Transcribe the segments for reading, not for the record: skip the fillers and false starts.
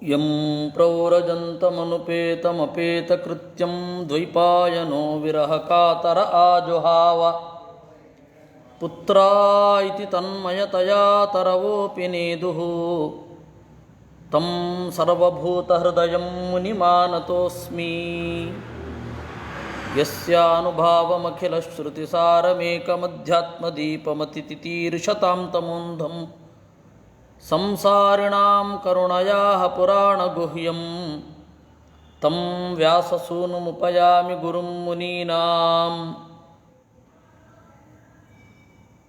M ಪ್ರವ್ರಜಂತಮನುಪೇತಮಪೇತಕೃತ್ಯಂ ದ್ವೈಪಾಯನೋ ವಿರಹ ಕಾತರ ಆಜುಹಾವ ಪುತ್ರಾಯಿತಿ ತನ್ಮಯತಯಾ ತರವೋಪಿ ನೇದುಃ ತಂ ಸರ್ವಭೂತಹೃದಯಂ ಮುನಿಮಾನತೋಸ್ಮಿ ಯಸ್ಯಾನುಭಾವಮಖಿಲಶ್ರುತಿಸಾರಮೇಕಮಧ್ಯಾತ್ಮದೀಪಮತಿತಿತೀರ್ಷತಾಂ ತಮೋಂಧಂ ಸಂಸಾರಿಣಾಂ ಕರುಣಯಾಃ ಪುರಾಣಗುಹ್ಯಂ ತಂ ವ್ಯಾಸಸೂನುಮುಪಯಾಮಿ ಗುರುಂ ಮುನೀನಾಂ.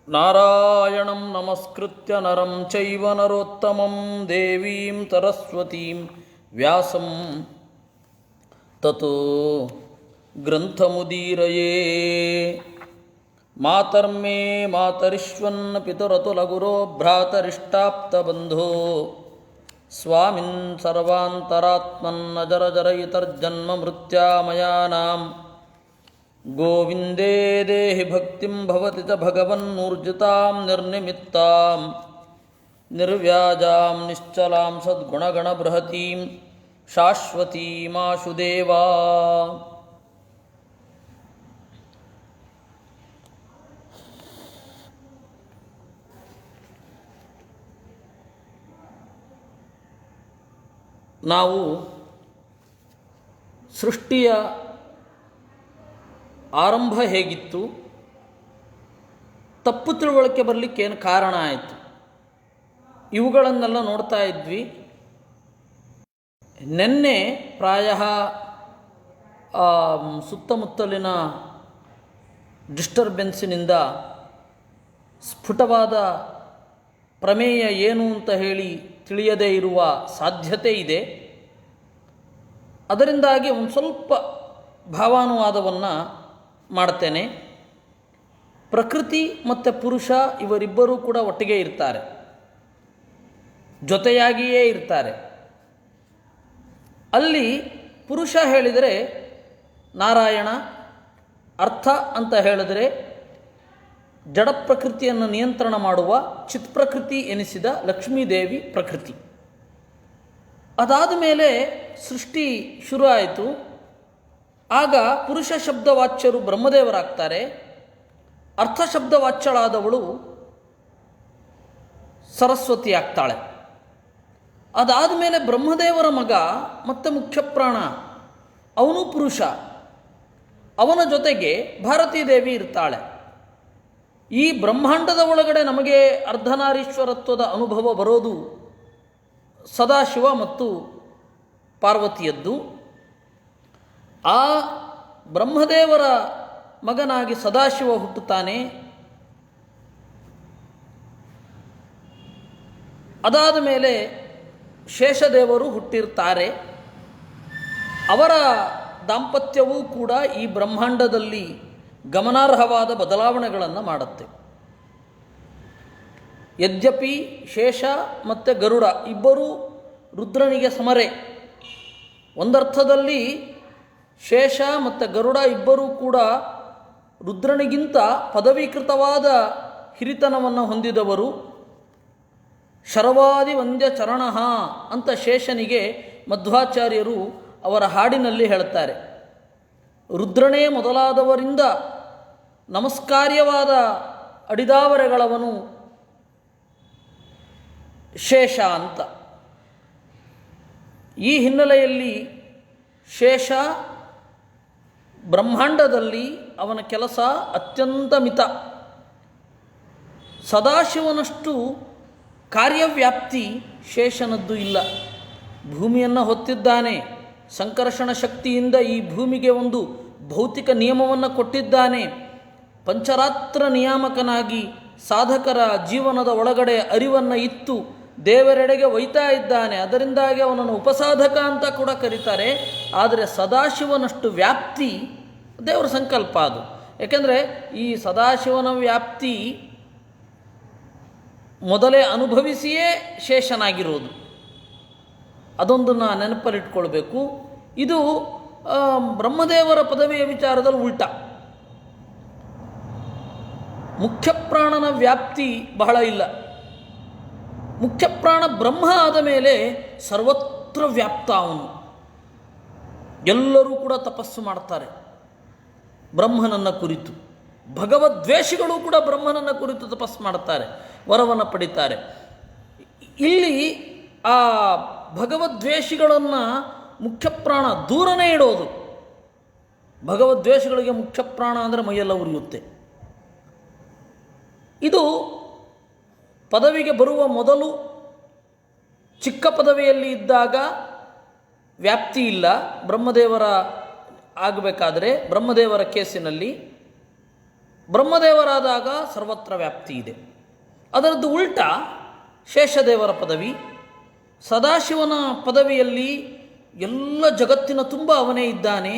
ನಾರಾಯಣಂ ನಮಸ್ಕೃತ್ಯ ನರಂ ಚೈವ ನರೋತ್ತಮಂ ದೇವೀಂ ಸರಸ್ವತೀಂ ವ್ಯಾಸಂ ತತೋ ಗ್ರಂಥಮುದೀರಯೇ. ಮಾತರ್ಮೇ ಮಾತರಿಶ್ವನ್ನ ಪಿತರತುಲಗುರೋ ಭ್ರಾತರಿಷ್ಟಾಪ್ತಬಂಧೋ ಸ್ವಾಮಿನ್ ಸರ್ವಾಂತರಾತ್ಮನ್ನ ಜರಜರಯಿತರ್ಜನ್ಮ ಮೃತ್ಯಾಮಯಾನಾಂ. ಗೋವಿಂದೇ ದೇಹಿ ಭಕ್ತಿಂ ಭವತಿ ಚ ಭಗವನ್ನೂರ್ಜಿತಾಂ ನಿರ್ನಿಮಿತ್ತಾಂ ನಿರ್ವ್ಯಾಜಾಂ ನಿಶ್ಚಲಾಂ ಸದ್ಗುಣಗಣಬೃಹತೀಂ ಶಾಶ್ವತೀಮಾಶು ದೇವಾ. ನಾವು ಸೃಷ್ಟಿಯ ಆರಂಭ ಹೇಗಿತ್ತು, ತಪ್ಪು ತಿಳುವಳಿಕೆ ಬರಲಿಕ್ಕೆ ಏನು ಕಾರಣ ಆಯಿತು, ಇವುಗಳನ್ನೆಲ್ಲ ನೋಡ್ತಾ ಇದ್ವಿ. ನಿನ್ನೆ ಪ್ರಾಯ ಸುತ್ತಮುತ್ತಲಿನ ಡಿಸ್ಟರ್ಬೆನ್ಸಿನಿಂದ ಸ್ಫುಟವಾದ ಪ್ರಮೇಯ ಏನು ಅಂತ ಹೇಳಿ ತಿಳಿಯದೇ ಇರುವ ಸಾಧ್ಯತೆ ಇದೆ. ಅದರಿಂದಾಗಿ ಒಂದು ಸ್ವಲ್ಪ ಭಾವಾನುವಾದವನ್ನು ಮಾಡ್ತೇನೆ. ಪ್ರಕೃತಿ ಮತ್ತು ಪುರುಷ ಇವರಿಬ್ಬರೂ ಕೂಡ ಒಟ್ಟಿಗೆ ಇರ್ತಾರೆ, ಜೊತೆಯಾಗಿಯೇ ಇರ್ತಾರೆ. ಅಲ್ಲಿ ಪುರುಷ ಹೇಳಿದರೆ ನಾರಾಯಣ, ಅರ್ಥ ಅಂತ ಹೇಳಿದರೆ ಜಡ ಪ್ರಕೃತಿಯನ್ನು ನಿಯಂತ್ರಣ ಮಾಡುವ ಚಿತ್ಪ್ರಕೃತಿ ಎನಿಸಿದ ಲಕ್ಷ್ಮೀದೇವಿ ಪ್ರಕೃತಿ. ಅದಾದ ಮೇಲೆ ಸೃಷ್ಟಿ ಶುರು ಆಯಿತು. ಆಗ ಪುರುಷ ಶಬ್ದವಾಚ್ಯರು ಬ್ರಹ್ಮದೇವರಾಗ್ತಾರೆ. ಅರ್ಥ ಶಬ್ದವಾಚ್ಯಳಾದವಳು ಸರಸ್ವತಿ ಆಗ್ತಾಳೆ. ಅದಾದ ಮೇಲೆ ಬ್ರಹ್ಮದೇವರ ಮಗ ಮತ್ತು ಮುಖ್ಯಪ್ರಾಣ ಅವನು ಪುರುಷ, ಅವನ ಜೊತೆಗೆ ಭಾರತೀ ದೇವಿ ಇರ್ತಾಳೆ. ಈ ಬ್ರಹ್ಮಾಂಡದ ಒಳಗಡೆ ನಮಗೆ ಅರ್ಧನಾರೀಶ್ವರತ್ವದ ಅನುಭವ ಬರೋದು ಸದಾಶಿವ ಮತ್ತು ಪಾರ್ವತಿಯದ್ದು. ಆ ಬ್ರಹ್ಮದೇವರ ಮಗನಾಗಿ ಸದಾಶಿವ ಹುಟ್ಟುತ್ತಾನೆ. ಅದಾದ ಮೇಲೆ ಶೇಷದೇವರು ಹುಟ್ಟಿರ್ತಾರೆ. ಅವರ ದಾಂಪತ್ಯವೂ ಕೂಡ ಈ ಬ್ರಹ್ಮಾಂಡದಲ್ಲಿ ಗಮನಾರ್ಹವಾದ ಬದಲಾವಣೆಗಳನ್ನು ಮಾಡುತ್ತೆ. ಯದ್ಯಪಿ ಶೇಷ ಮತ್ತು ಗರುಡ ಇಬ್ಬರೂ ರುದ್ರನಿಗೆ ಸಮರೆ. ಒಂದರ್ಥದಲ್ಲಿ ಶೇಷ ಮತ್ತು ಗರುಡ ಇಬ್ಬರೂ ಕೂಡ ರುದ್ರನಿಗಿಂತ ಪದವೀಕೃತವಾದ ಹಿರಿತನವನ್ನು ಹೊಂದಿದವರು. ಶರವಾದಿ ವಂದ್ಯ ಚರಣ ಅಂತ ಶೇಷನಿಗೆ ಮಧ್ವಾಚಾರ್ಯರು ಅವರ ಹಾಡಿನಲ್ಲಿ ಹೇಳ್ತಾರೆ. ರುದ್ರನೇ ಮೊದಲಾದವರಿಂದ ನಮಸ್ಕಾರ್ಯವಾದ ಅಡಿದಾವರೆಗಳವನು ಶೇಷ ಅಂತ. ಈ ಹಿನ್ನೆಲೆಯಲ್ಲಿ ಶೇಷ ಬ್ರಹ್ಮಾಂಡದಲ್ಲಿ ಅವನ ಕೆಲಸ ಅತ್ಯಂತ ಮಿತ. ಸದಾಶಿವನಷ್ಟು ಕಾರ್ಯವ್ಯಾಪ್ತಿ ಶೇಷನದ್ದು ಇಲ್ಲ. ಭೂಮಿಯನ್ನು ಹೊತ್ತಿದ್ದಾನೆ, ಸಂಕರ್ಷಣ ಶಕ್ತಿಯಿಂದ ಈ ಭೂಮಿಗೆ ಒಂದು ಭೌತಿಕ ನಿಯಮವನ್ನು ಕೊಟ್ಟಿದ್ದಾನೆ. ಪಂಚರಾತ್ರ ನಿಯಾಮಕನಾಗಿ ಸಾಧಕರ ಜೀವನದ ಒಳಗಡೆ ಅರಿವನ್ನು ಇತ್ತು ದೇವರೆಡೆಗೆ ಒಯ್ತಾ ಇದ್ದಾನೆ. ಅದರಿಂದಾಗಿ ಅವನನ್ನು ಉಪಸಾಧಕ ಅಂತ ಕೂಡ ಕರೀತಾರೆ. ಆದರೆ ಸದಾಶಿವನಷ್ಟು ವ್ಯಾಪ್ತಿ ದೇವರ ಸಂಕಲ್ಪ ಅದು. ಏಕೆಂದರೆ ಈ ಸದಾಶಿವನ ವ್ಯಾಪ್ತಿ ಮೊದಲೇ ಅನುಭವಿಸಿಯೇ ಶೇಷನಾಗಿರೋದು. ಅದೊಂದನ್ನು ನೆನಪಲ್ಲಿಟ್ಕೊಳ್ಬೇಕು. ಇದು ಬ್ರಹ್ಮದೇವರ ಪದವಿಯ ವಿಚಾರದಲ್ಲಿ ಉಲ್ಟ. ಮುಖ್ಯಪ್ರಾಣನ ವ್ಯಾಪ್ತಿ ಬಹಳ ಇಲ್ಲ. ಮುಖ್ಯಪ್ರಾಣ ಬ್ರಹ್ಮ ಆದ ಮೇಲೆ ಸರ್ವತ್ರ ಸರ್ವತ್ರ ವ್ಯಾಪ್ತ ಅವನು. ಎಲ್ಲರೂ ಕೂಡ ತಪಸ್ಸು ಮಾಡ್ತಾರೆ ಬ್ರಹ್ಮನನ್ನು ಕುರಿತು. ಭಗವದ್ವೇಷಿಗಳು ಕೂಡ ಬ್ರಹ್ಮನನ್ನು ಕುರಿತು ತಪಸ್ಸು ಮಾಡ್ತಾರೆ, ವರವನ್ನು ಪಡಿತಾರೆ. ಇಲ್ಲಿ ಆ ಭಗವದ್ವೇಷಿಗಳನ್ನು ಮುಖ್ಯಪ್ರಾಣ ದೂರನೇ ಇಡೋದು. ಭಗವದ್ವೇಷಗಳಿಗೆ ಮುಖ್ಯಪ್ರಾಣ ಅಂದರೆ ಮೈಯೆಲ್ಲ ಉರಿಯುತ್ತೆ. ಇದು ಪದವಿಗೆ ಬರುವ ಮೊದಲು ಚಿಕ್ಕ ಪದವಿಯಲ್ಲಿ ಇದ್ದಾಗ ವ್ಯಾಪ್ತಿ ಇಲ್ಲ. ಬ್ರಹ್ಮದೇವರ ಆಗಬೇಕಾದರೆ ಬ್ರಹ್ಮದೇವರ ಕೇಸಿನಲ್ಲಿ ಬ್ರಹ್ಮದೇವರಾದಾಗ ಸರ್ವತ್ರ ವ್ಯಾಪ್ತಿ ಇದೆ. ಅದರದ್ದು ಉಲ್ಟಾ ಶೇಷದೇವರ ಪದವಿ. ಸದಾಶಿವನ ಪದವಿಯಲ್ಲಿ ಎಲ್ಲ ಜಗತ್ತಿನ ತುಂಬ ಅವನೇ ಇದ್ದಾನೆ.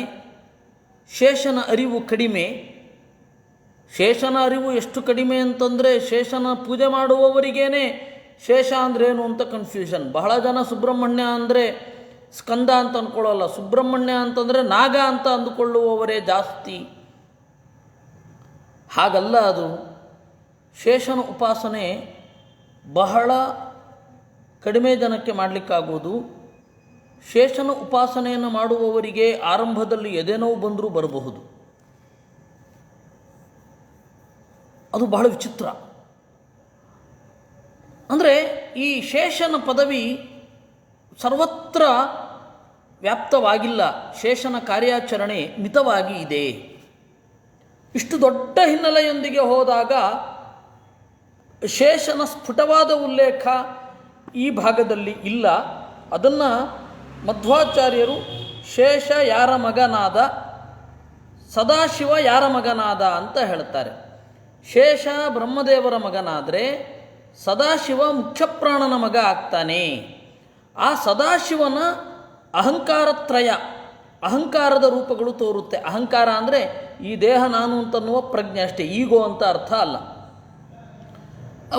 ಶೇಷನ ಅರಿವು ಕಡಿಮೆ. ಶೇಷನ ಅರಿವು ಎಷ್ಟು ಕಡಿಮೆ ಅಂತಂದರೆ ಶೇಷನ ಪೂಜೆ ಮಾಡುವವರಿಗೇನೆ ಶೇಷ ಅಂದ್ರೇನು ಅಂತ ಕನ್ಫ್ಯೂಷನ್. ಬಹಳ ಜನ ಸುಬ್ರಹ್ಮಣ್ಯ ಅಂದರೆ ಸ್ಕಂದ ಅಂತ ಅಂದ್ಕೊಳ್ಳೋಲ್ಲ, ಸುಬ್ರಹ್ಮಣ್ಯ ಅಂತಂದರೆ ನಾಗ ಅಂತ ಅಂದುಕೊಳ್ಳುವವರೇ ಜಾಸ್ತಿ. ಹಾಗಲ್ಲ ಅದು. ಶೇಷನ ಉಪಾಸನೆ ಬಹಳ ಕಡಿಮೆ ಜನಕ್ಕೆ ಮಾಡಲಿಕ್ಕಾಗೋದು. ಶೇಷನ ಉಪಾಸನೆಯನ್ನು ಮಾಡುವವರಿಗೆ ಆರಂಭದಲ್ಲಿ ಎದೆನೋವು ಬಂದರೂ ಬರಬಹುದು. ಅದು ಬಹಳ ವಿಚಿತ್ರ. ಅಂದರೆ ಈ ಶೇಷನ ಪದವಿ ಸರ್ವತ್ರ ವ್ಯಾಪ್ತವಾಗಿಲ್ಲ. ಶೇಷನ ಕಾರ್ಯಾಚರಣೆ ಮಿತವಾಗಿ ಇದೆ. ಇಷ್ಟು ದೊಡ್ಡ ಹಿನ್ನೆಲೆಯೊಂದಿಗೆ ಹೋದಾಗ ಶೇಷನ ಸ್ಫುಟವಾದ ಉಲ್ಲೇಖ ಈ ಭಾಗದಲ್ಲಿ ಇಲ್ಲ. ಅದನ್ನು ಮಧ್ವಾಚಾರ್ಯರು ಶೇಷ ಯಾರ ಮಗನಾದ, ಸದಾಶಿವ ಯಾರ ಮಗನಾದ ಅಂತ ಹೇಳ್ತಾರೆ. ಶೇಷ ಬ್ರಹ್ಮದೇವರ ಮಗನಾದರೆ ಸದಾಶಿವ ಮುಖ್ಯಪ್ರಾಣನ ಮಗ ಆಗ್ತಾನೆ. ಆ ಸದಾಶಿವನ ಅಹಂಕಾರತ್ರಯ, ಅಹಂಕಾರದ ರೂಪಗಳು ತೋರುತ್ತೆ. ಅಹಂಕಾರ ಅಂದರೆ ಈ ದೇಹ ನಾನು ಅಂತನ್ನುವ ಪ್ರಜ್ಞೆ ಅಷ್ಟೇ, ಈಗೋ ಅಂತ ಅರ್ಥ ಅಲ್ಲ.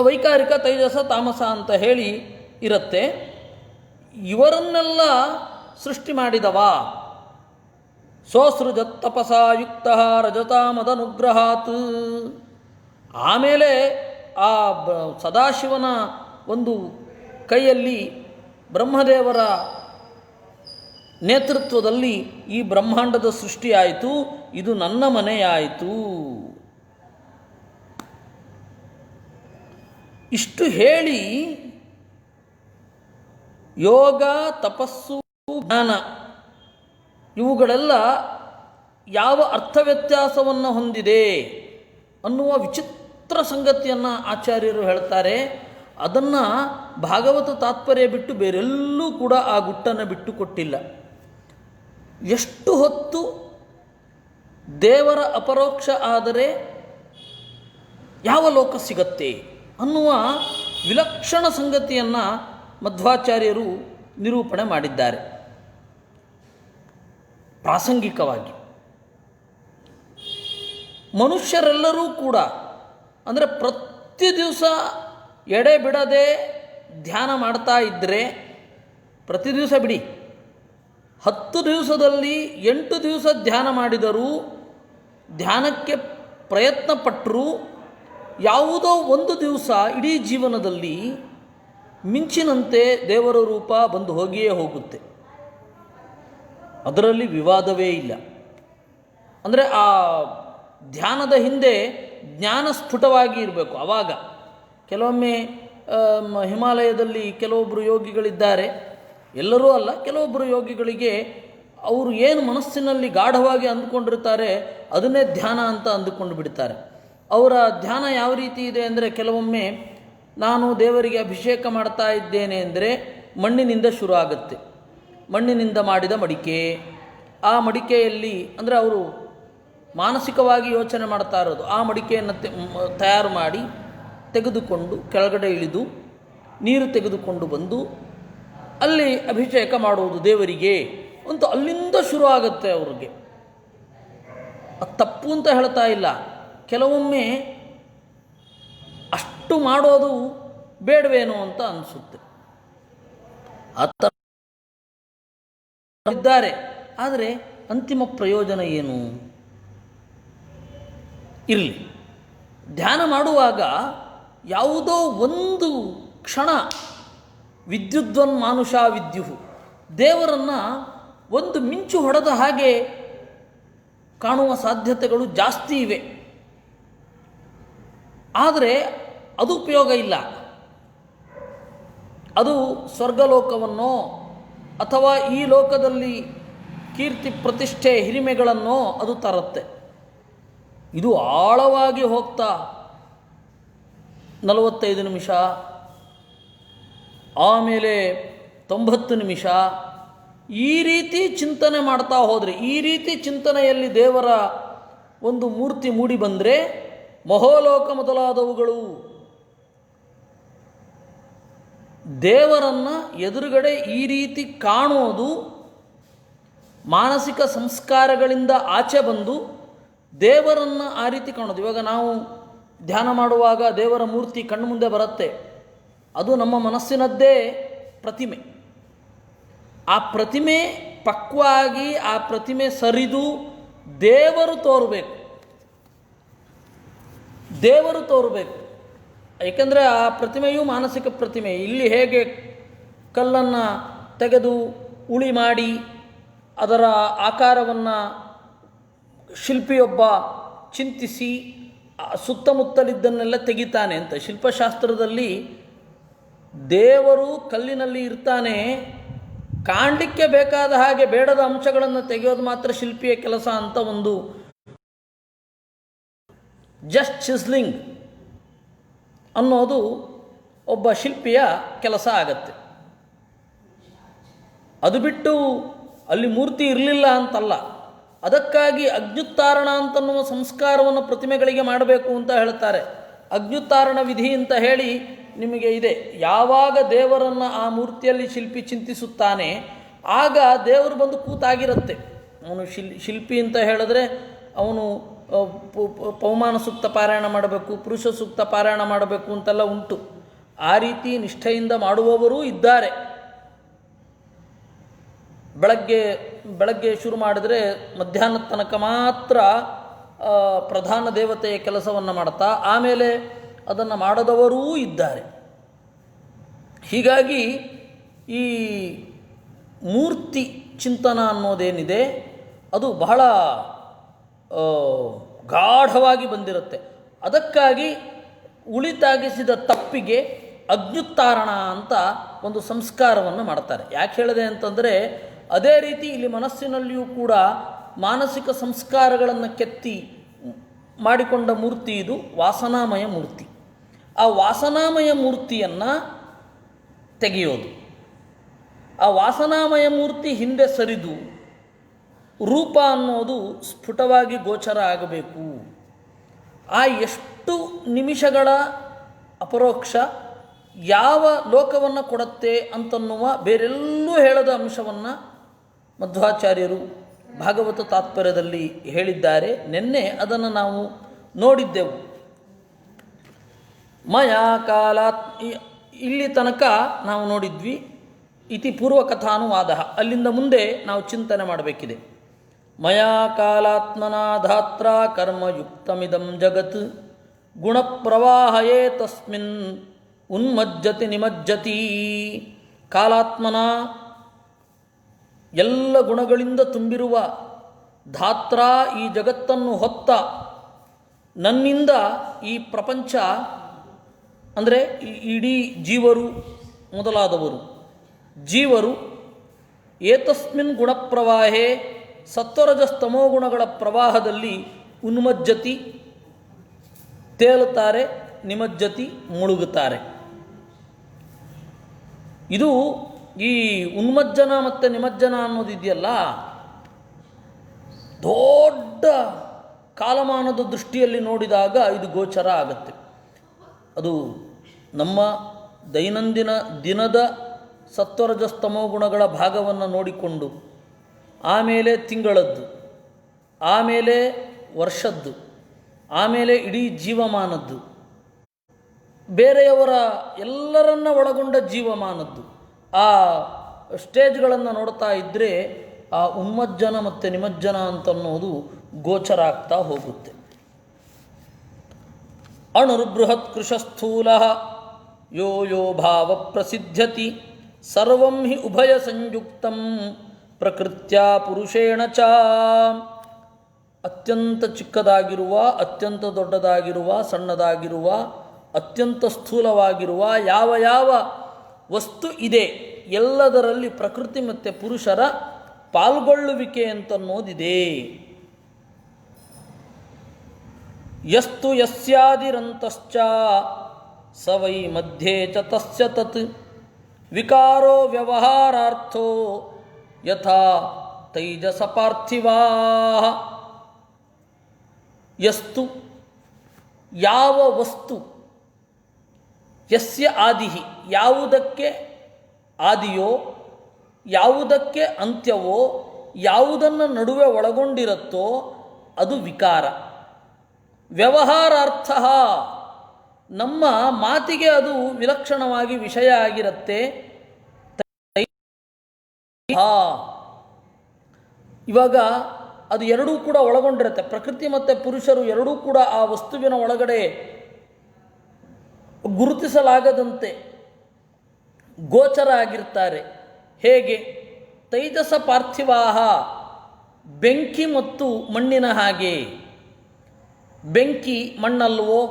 ವೈಕಾರಿಕ, ತೈಜಸ, ತಾಮಸ ಅಂತ ಹೇಳಿ ಇರುತ್ತೆ. ಇವರನ್ನೆಲ್ಲ ಸೃಷ್ಟಿ ಮಾಡಿದವ ಸೋಸೃಜತ್ ತಪಸಾ ಯುಕ್ತ ರಜತಾಮದನುಗ್ರಹಾತ್. ಆಮೇಲೆ ಆ ಸದಾಶಿವನ ಒಂದು ಕೈಯಲ್ಲಿ ಬ್ರಹ್ಮದೇವರ ನೇತೃತ್ವದಲ್ಲಿ ಈ ಬ್ರಹ್ಮಾಂಡದ ಸೃಷ್ಟಿಯಾಯಿತು. ಇದು ನನ್ನ ಮನೆಯಾಯಿತು. ಇಷ್ಟು ಹೇಳಿ ಯೋಗ, ತಪಸ್ಸು, ಜ್ಞಾನ ಇವುಗಳೆಲ್ಲ ಯಾವ ಅರ್ಥ ವ್ಯತ್ಯಾಸವನ್ನು ಹೊಂದಿದೆ ಅನ್ನುವ ವಿಚಿತ್ರ ಸಂಗತಿಯನ್ನು ಆಚಾರ್ಯರು ಹೇಳ್ತಾರೆ. ಅದನ್ನು ಭಾಗವತ ತಾತ್ಪರ್ಯ ಬಿಟ್ಟು ಬೇರೆಲ್ಲೂ ಕೂಡ ಆ ಗುಟ್ಟನ್ನು ಬಿಟ್ಟು ಕೊಟ್ಟಿಲ್ಲ. ಎಷ್ಟು ಹೊತ್ತು ದೇವರ ಅಪರೋಕ್ಷ ಆದರೆ ಯಾವ ಲೋಕ ಸಿಗತ್ತೆ ಅನ್ನುವ ವಿಲಕ್ಷಣ ಸಂಗತಿಯನ್ನು ಮಧ್ವಾಚಾರ್ಯರು ನಿರೂಪಣೆ ಮಾಡಿದ್ದಾರೆ ಪ್ರಾಸಂಗಿಕವಾಗಿ. ಮನುಷ್ಯರೆಲ್ಲರೂ ಕೂಡ ಅಂದರೆ ಪ್ರತಿ ದಿವಸ ಎಡೆ ಬಿಡದೆ ಧ್ಯಾನ ಮಾಡ್ತಾ ಇದ್ದರೆ, ಪ್ರತಿ ದಿವಸ ಬಿಡಿ, 10 ದಿವಸದಲ್ಲಿ 8 ದಿವಸ ಧ್ಯಾನ ಮಾಡಿದರೂ, ಧ್ಯಾನಕ್ಕೆ ಪ್ರಯತ್ನ ಪಟ್ಟರೂ ಯಾವುದೋ ಒಂದು ದಿವಸ ಇಡೀ ಜೀವನದಲ್ಲಿ ಮಿಂಚಿನಂತೆ ದೇವರ ರೂಪ ಬಂದು ಹೋಗಿಯೇ ಹೋಗುತ್ತೆ. ಅದರಲ್ಲಿ ವಿವಾದವೇ ಇಲ್ಲ. ಅಂದರೆ ಆ ಧ್ಯಾನದ ಹಿಂದೆ ಜ್ಞಾನ ಸ್ಫುಟವಾಗಿ ಇರಬೇಕು. ಆವಾಗ ಕೆಲವೊಮ್ಮೆ ಹಿಮಾಲಯದಲ್ಲಿ ಕೆಲವೊಬ್ಬರು ಯೋಗಿಗಳಿದ್ದಾರೆ, ಎಲ್ಲರೂ ಅಲ್ಲ, ಕೆಲವೊಬ್ಬರು ಯೋಗಿಗಳಿಗೆ ಅವರು ಏನು ಮನಸ್ಸಿನಲ್ಲಿ ಗಾಢವಾಗಿ ಅಂದುಕೊಂಡಿರ್ತಾರೆ ಅದನ್ನೇ ಧ್ಯಾನ ಅಂತ ಅಂದುಕೊಂಡು ಬಿಡ್ತಾರೆ. ಅವರ ಧ್ಯಾನ ಯಾವ ರೀತಿ ಇದೆ ಅಂದರೆ, ಕೆಲವೊಮ್ಮೆ ನಾನು ದೇವರಿಗೆ ಅಭಿಷೇಕ ಮಾಡ್ತಾ ಇದ್ದೇನೆ ಅಂದರೆ ಮಣ್ಣಿನಿಂದ ಶುರು ಆಗುತ್ತೆ. ಮಣ್ಣಿನಿಂದ ಮಾಡಿದ ಮಡಿಕೆ, ಆ ಮಡಿಕೆಯಲ್ಲಿ ಅಂದರೆ ಅವರು ಮಾನಸಿಕವಾಗಿ ಯೋಚನೆ ಮಾಡ್ತಾ ಇರೋದು, ಆ ಮಡಿಕೆಯನ್ನು ತಯಾರು ಮಾಡಿ ತೆಗೆದುಕೊಂಡು ಕೆಳಗಡೆ ಇಳಿದು ನೀರು ತೆಗೆದುಕೊಂಡು ಬಂದು ಅಲ್ಲಿ ಅಭಿಷೇಕ ಮಾಡುವುದು ದೇವರಿಗೆ ಅಂತ ಅಲ್ಲಿಂದ ಶುರು ಆಗುತ್ತೆ ಅವ್ರಿಗೆ. ಅದು ತಪ್ಪು ಅಂತ ಹೇಳ್ತಾ ಇಲ್ಲ. ಕೆಲವೊಮ್ಮೆ ಅಷ್ಟು ಮಾಡೋದು ಬೇಡವೇನೋ ಅಂತ ಅನಿಸುತ್ತೆ. ಆ ಇದ್ದಾರೆ. ಆದರೆ ಅಂತಿಮ ಪ್ರಯೋಜನ ಏನು? ಇರಲಿ, ಧ್ಯಾನ ಮಾಡುವಾಗ ಯಾವುದೋ ಒಂದು ಕ್ಷಣ ವಿದ್ಯುದ್ವನ್ ಮಾನುಷ ವಿದ್ಯುಹು, ದೇವರನ್ನು ಒಂದು ಮಿಂಚು ಹೊಡೆದ ಹಾಗೆ ಕಾಣುವ ಸಾಧ್ಯತೆಗಳು ಜಾಸ್ತಿ ಇವೆ. ಆದರೆ ಅದು ಉಪಯೋಗ ಇಲ್ಲ. ಅದು ಸ್ವರ್ಗಲೋಕವನ್ನೋ ಅಥವಾ ಈ ಲೋಕದಲ್ಲಿ ಕೀರ್ತಿ ಪ್ರತಿಷ್ಠೆ ಹಿರಿಮೆಗಳನ್ನೋ ಅದು ತರುತ್ತೆ. ಇದು ಆಳವಾಗಿ ಹೋಗ್ತಾ 45 ನಿಮಿಷ, ಆಮೇಲೆ 90 ನಿಮಿಷ, ಈ ರೀತಿ ಚಿಂತನೆ ಮಾಡ್ತಾ ಹೋದರೆ, ಈ ರೀತಿ ಚಿಂತನೆಯಲ್ಲಿ ದೇವರ ಒಂದು ಮೂರ್ತಿ ಮೂಡಿ ಬಂದರೆ ಮಹೋಲೋಕ ಮೊದಲಾದವುಗಳು ದೇವರನ್ನು ಎದುರುಗಡೆ ಈ ರೀತಿ ಕಾಣೋದು ಮಾನಸಿಕ ಸಂಸ್ಕಾರಗಳಿಂದ ಆಚೆ ಬಂದು ದೇವರನ್ನು ಆ ರೀತಿ ಕಾಣೋದು. ಇವಾಗ ನಾವು ಧ್ಯಾನ ಮಾಡುವಾಗ ದೇವರ ಮೂರ್ತಿ ಕಣ್ಣು ಮುಂದೆ ಬರುತ್ತೆ, ಅದು ನಮ್ಮ ಮನಸ್ಸಿನದ್ದೇ ಪ್ರತಿಮೆ. ಆ ಪ್ರತಿಮೆ ಪಕ್ವಾಗಿ ಆ ಪ್ರತಿಮೆ ಸರಿದು ದೇವರು ತೋರಬೇಕು. ಏಕೆಂದರೆ ಆ ಪ್ರತಿಮೆಯು ಮಾನಸಿಕ ಪ್ರತಿಮೆ. ಇಲ್ಲಿ ಹೇಗೆ ಕಲ್ಲನ್ನು ತೆಗೆದು ಉಳಿ ಮಾಡಿ ಅದರ ಆಕಾರವನ್ನು ಶಿಲ್ಪಿಯೊಬ್ಬ ಚಿಂತಿಸಿ ಸುತ್ತಮುತ್ತಲಿದ್ದನ್ನೆಲ್ಲ ತೆಗಿತಾನೆ ಅಂತ, ಶಿಲ್ಪಶಾಸ್ತ್ರದಲ್ಲಿ ದೇವರು ಕಲ್ಲಿನಲ್ಲಿ ಇರ್ತಾನೆ, ಕಾಣಲಿಕ್ಕೆ ಬೇಕಾದ ಹಾಗೆ ಬೇಡದ ಅಂಶಗಳನ್ನು ತೆಗೆಯೋದು ಮಾತ್ರ ಶಿಲ್ಪಿಯ ಕೆಲಸ ಅಂತ ಒಂದು ಜಸ್ಟ್ ಚಿಸ್ಲಿಂಗ್ ಅನ್ನೋದು ಒಬ್ಬ ಶಿಲ್ಪಿಯ ಕೆಲಸ ಆಗತ್ತೆ. ಅದು ಬಿಟ್ಟು ಅಲ್ಲಿ ಮೂರ್ತಿ ಇರಲಿಲ್ಲ ಅಂತಲ್ಲ, ಅದಕ್ಕಾಗಿ ಅಗ್ನ್ಯುತ್ತಾರಣ ಅಂತನ್ನುವ ಸಂಸ್ಕಾರವನ್ನು ಪ್ರತಿಮೆಗಳಿಗೆ ಮಾಡಬೇಕು ಅಂತ ಹೇಳ್ತಾರೆ. ಅಗ್ನ್ಯುತ್ತಾರಣ ವಿಧಿ ಅಂತ ಹೇಳಿ ನಿಮಗೆ ಇದೆ. ಯಾವಾಗ ದೇವರನ್ನು ಆ ಮೂರ್ತಿಯಲ್ಲಿ ಶಿಲ್ಪಿ ಚಿಂತಿಸುತ್ತಾನೆ ಆಗ ದೇವರು ಬಂದು ಕೂತಾಗಿರುತ್ತೆ. ಅವನು ಶಿಲ್ಪಿ ಅಂತ ಹೇಳಿದ್ರೆ ಅವನು ಪವಮಾನ ಸೂಕ್ತ ಪಾರಾಯಣ ಮಾಡಬೇಕು, ಪುರುಷ ಸೂಕ್ತ ಪಾರಾಯಣ ಮಾಡಬೇಕು ಅಂತೆಲ್ಲ ಉಂಟು. ಆ ರೀತಿ ನಿಷ್ಠೆಯಿಂದ ಮಾಡುವವರೂ ಇದ್ದಾರೆ. ಬೆಳಗ್ಗೆ ಶುರು ಮಾಡಿದರೆ ಮಧ್ಯಾಹ್ನದ ತನಕ ಮಾತ್ರ ಪ್ರಧಾನ ದೇವತೆಯ ಕೆಲಸವನ್ನು ಮಾಡ್ತಾ ಆಮೇಲೆ ಅದನ್ನು ಮಾಡದವರೂ ಇದ್ದಾರೆ. ಹೀಗಾಗಿ ಈ ಮೂರ್ತಿ ಚಿಂತನ ಅನ್ನೋದೇನಿದೆ ಅದು ಬಹಳ ಗಾಢವಾಗಿ ಬಂದಿರುತ್ತೆ. ಅದಕ್ಕಾಗಿ ಉಳಿತಾಗಿಸಿದ ತಪ್ಪಿಗೆ ಅಗ್ನ್ಯುತ್ತಾರಣ ಅಂತ ಒಂದು ಸಂಸ್ಕಾರವನ್ನು ಮಾಡ್ತಾರೆ. ಯಾಕೆ ಹೇಳಿದೆ ಅಂತಂದರೆ, ಅದೇ ರೀತಿ ಇಲ್ಲಿ ಮನಸ್ಸಿನಲ್ಲಿಯೂ ಕೂಡ ಮಾನಸಿಕ ಸಂಸ್ಕಾರಗಳನ್ನು ಕೆತ್ತಿ ಮಾಡಿಕೊಂಡ ಮೂರ್ತಿ ಇದು ವಾಸನಾಮಯ ಮೂರ್ತಿ. ಆ ವಾಸನಾಮಯ ಮೂರ್ತಿಯನ್ನು ತೆಗೆಯೋದು, ಆ ವಾಸನಾಮಯ ಮೂರ್ತಿ ಹಿಂದೆ ಸರಿದು ರೂಪ ಅನ್ನೋದು ಸ್ಫುಟವಾಗಿ ಗೋಚರ ಆಗಬೇಕು. ಆ ಎಷ್ಟು ನಿಮಿಷಗಳ ಅಪರೋಕ್ಷ ಯಾವ ಲೋಕವನ್ನು ಕೊಡುತ್ತೆ ಅಂತನ್ನುವ ಬೇರೆಲ್ಲೂ ಹೇಳದ ಅಂಶವನ್ನು ಮಧ್ವಾಚಾರ್ಯರು ಭಾಗವತ ತಾತ್ಪರ್ಯದಲ್ಲಿ ಹೇಳಿದ್ದಾರೆ. ನಿನ್ನೆ ಅದನ್ನು ನಾವು ನೋಡಿದ್ದೆವು. ಮಯಾ ಕಾಲಾತ್ ಇಲ್ಲಿ ತನಕ ನಾವು ನೋಡಿದ್ವಿ. ಇತಿ ಪೂರ್ವಕಥಾನುವಾದ, ಅಲ್ಲಿಂದ ಮುಂದೆ ನಾವು ಚಿಂತನೆ ಮಾಡಬೇಕಿದೆ. ಮಯಾ ಕಾಲಾತ್ಮನಾ ಧಾತ್ರ ಕರ್ಮಯುಕ್ತಮಿದಂ ಜಗತ್ ಗುಣಪ್ರವಾಹಯೇ ತಸ್ಮಿನ್ ಉನ್ಮಜ್ಜತಿ ನಿಮಜ್ಜತಿ. ಕಾಲಾತ್ಮನ ಎಲ್ಲ ಗುಣಗಳಿಂದ ತುಂಬಿರುವ ಧಾತ್ರ, ಈ ಜಗತ್ತನ್ನು ಹೊತ್ತ ನನ್ನಿಂದ ಈ ಪ್ರಪಂಚ ಅಂದರೆ ಇಡೀ ಜೀವರು ಮೊದಲಾದವರು ಜೀವರು ಏತಸ್ಮಿನ್ ಗುಣಪ್ರವಾಹೇ ಸತ್ವರಜಸ್ತಮೋ ಗುಣಗಳ ಪ್ರವಾಹದಲ್ಲಿ ಉನ್ಮಜ್ಜತಿ ತೇಲುತ್ತಾರೆ, ನಿಮಜ್ಜತಿ ಮುಳುಗುತ್ತಾರೆ. ಇದು ಈ ಉನ್ಮಜ್ಜನ ಮತ್ತು ನಿಮಜ್ಜನ ಅನ್ನೋದಿದೆಯಲ್ಲ, ದೊಡ್ಡ ಕಾಲಮಾನದ ದೃಷ್ಟಿಯಲ್ಲಿ ನೋಡಿದಾಗ ಇದು ಗೋಚರ ಆಗುತ್ತೆ. ಅದು ನಮ್ಮ ದೈನಂದಿನ ದಿನದ ಸತ್ವರಜಸ್ತಮೋ ಗುಣಗಳ ಭಾಗವನ್ನು ನೋಡಿಕೊಂಡು, ಆಮೇಲೆ ತಿಂಗಳದ್ದು, ಆಮೇಲೆ ವರ್ಷದ್ದು, ಆಮೇಲೆ ಇಡೀ ಜೀವಮಾನದ್ದು, ಬೇರೆಯವರ ಎಲ್ಲರನ್ನ ಒಳಗೊಂಡ ಜೀವಮಾನದ್ದು, ಆ ಸ್ಟೇಜ್ಗಳನ್ನು ನೋಡ್ತಾ ಇದ್ದರೆ ಆ ಉನ್ಮಜ್ಜನ ಮತ್ತು ನಿಮಜ್ಜನ ಅಂತನ್ನೋದು ಗೋಚರ ಆಗ್ತಾ ಹೋಗುತ್ತೆ. ಅಣುರ್ಬೃಹತ್ ಕೃಶಸ್ಥೂಲ ಯೋ ಯೋ ಭಾವ ಪ್ರಸಿದ್ಧತಿ ಸರ್ವಂ ಹಿ ಉಭಯ ಸಂಯುಕ್ತಂ ಪ್ರಕೃತ್ಯ ಪುರುಷೇಣ ಚ. ಅತ್ಯಂತ ಚಿಕ್ಕದಾಗಿರುವ, ಅತ್ಯಂತ ದೊಡ್ಡದಾಗಿರುವ, ಸಣ್ಣದಾಗಿರುವ, ಅತ್ಯಂತ ಸ್ಥೂಲವಾಗಿರುವ ಯಾವ ಯಾವ ವಸ್ತು ಇದೆ ಎಲ್ಲದರಲ್ಲಿ ಪ್ರಕೃತಿ ಮತ್ತು ಪುರುಷರ ಪಾಲ್ಗೊಳ್ಳುವಿಕೆ ಅಂತನ್ನೋದಿದೆ. ಯಸ್ತು ಯಸ್ಯಾದಿರಂತಶ್ಚ ಸ ವೈ ಮಧ್ಯೆ ಚ ತಸ್ಯ ತತ್ ವಿಕಾರೋ ವ್ಯವಹಾರಾರ್ಥೋ ಯಥಾ ತೈಜಸ ಪಾರ್ಥಿವಾ. ಯಸ್ತು ಯಾವ ವಸ್ತು, ಯಸ್ಯ ಆದಿಹಿ ಯಾವುದಕ್ಕೆ ಆದಿಯೋ, ಯಾವುದಕ್ಕೆ ಅಂತ್ಯವೋ, ಯಾವುದನ್ನು ನಡುವೆ ಒಳಗೊಂಡಿರುತ್ತೋ ಅದು ವಿಕಾರ. ವ್ಯವಹಾರಾರ್ಥ ನಮ್ಮ ಮಾತಿಗೆ ಅದು ವಿಲಕ್ಷಣವಾಗಿ ವಿಷಯ ಆಗಿರುತ್ತೆ. ಇವಾಗ ಅದು ಎರಡೂ ಕೂಡ ಒಳಗೊಂಡಿರುತ್ತೆ. ಪ್ರಕೃತಿ ಮತ್ತು ಪುರುಷರು ಎರಡೂ ಕೂಡ ಆ ವಸ್ತುವಿನ ಒಳಗಡೆ ಗುರುತಿಸಲಾಗದಂತೆ ಗೋಚರ ಆಗಿರ್ತಾರೆ. ಹೇಗೆ? ತೈಜಸ ಪಾರ್ಥಿವಾಹ, ಬೆಂಕಿ ಮತ್ತು ಮಣ್ಣಿನ ಹಾಗೆ. ಬೆಂಕಿ ಮಣ್ಣಲ್ವೋ?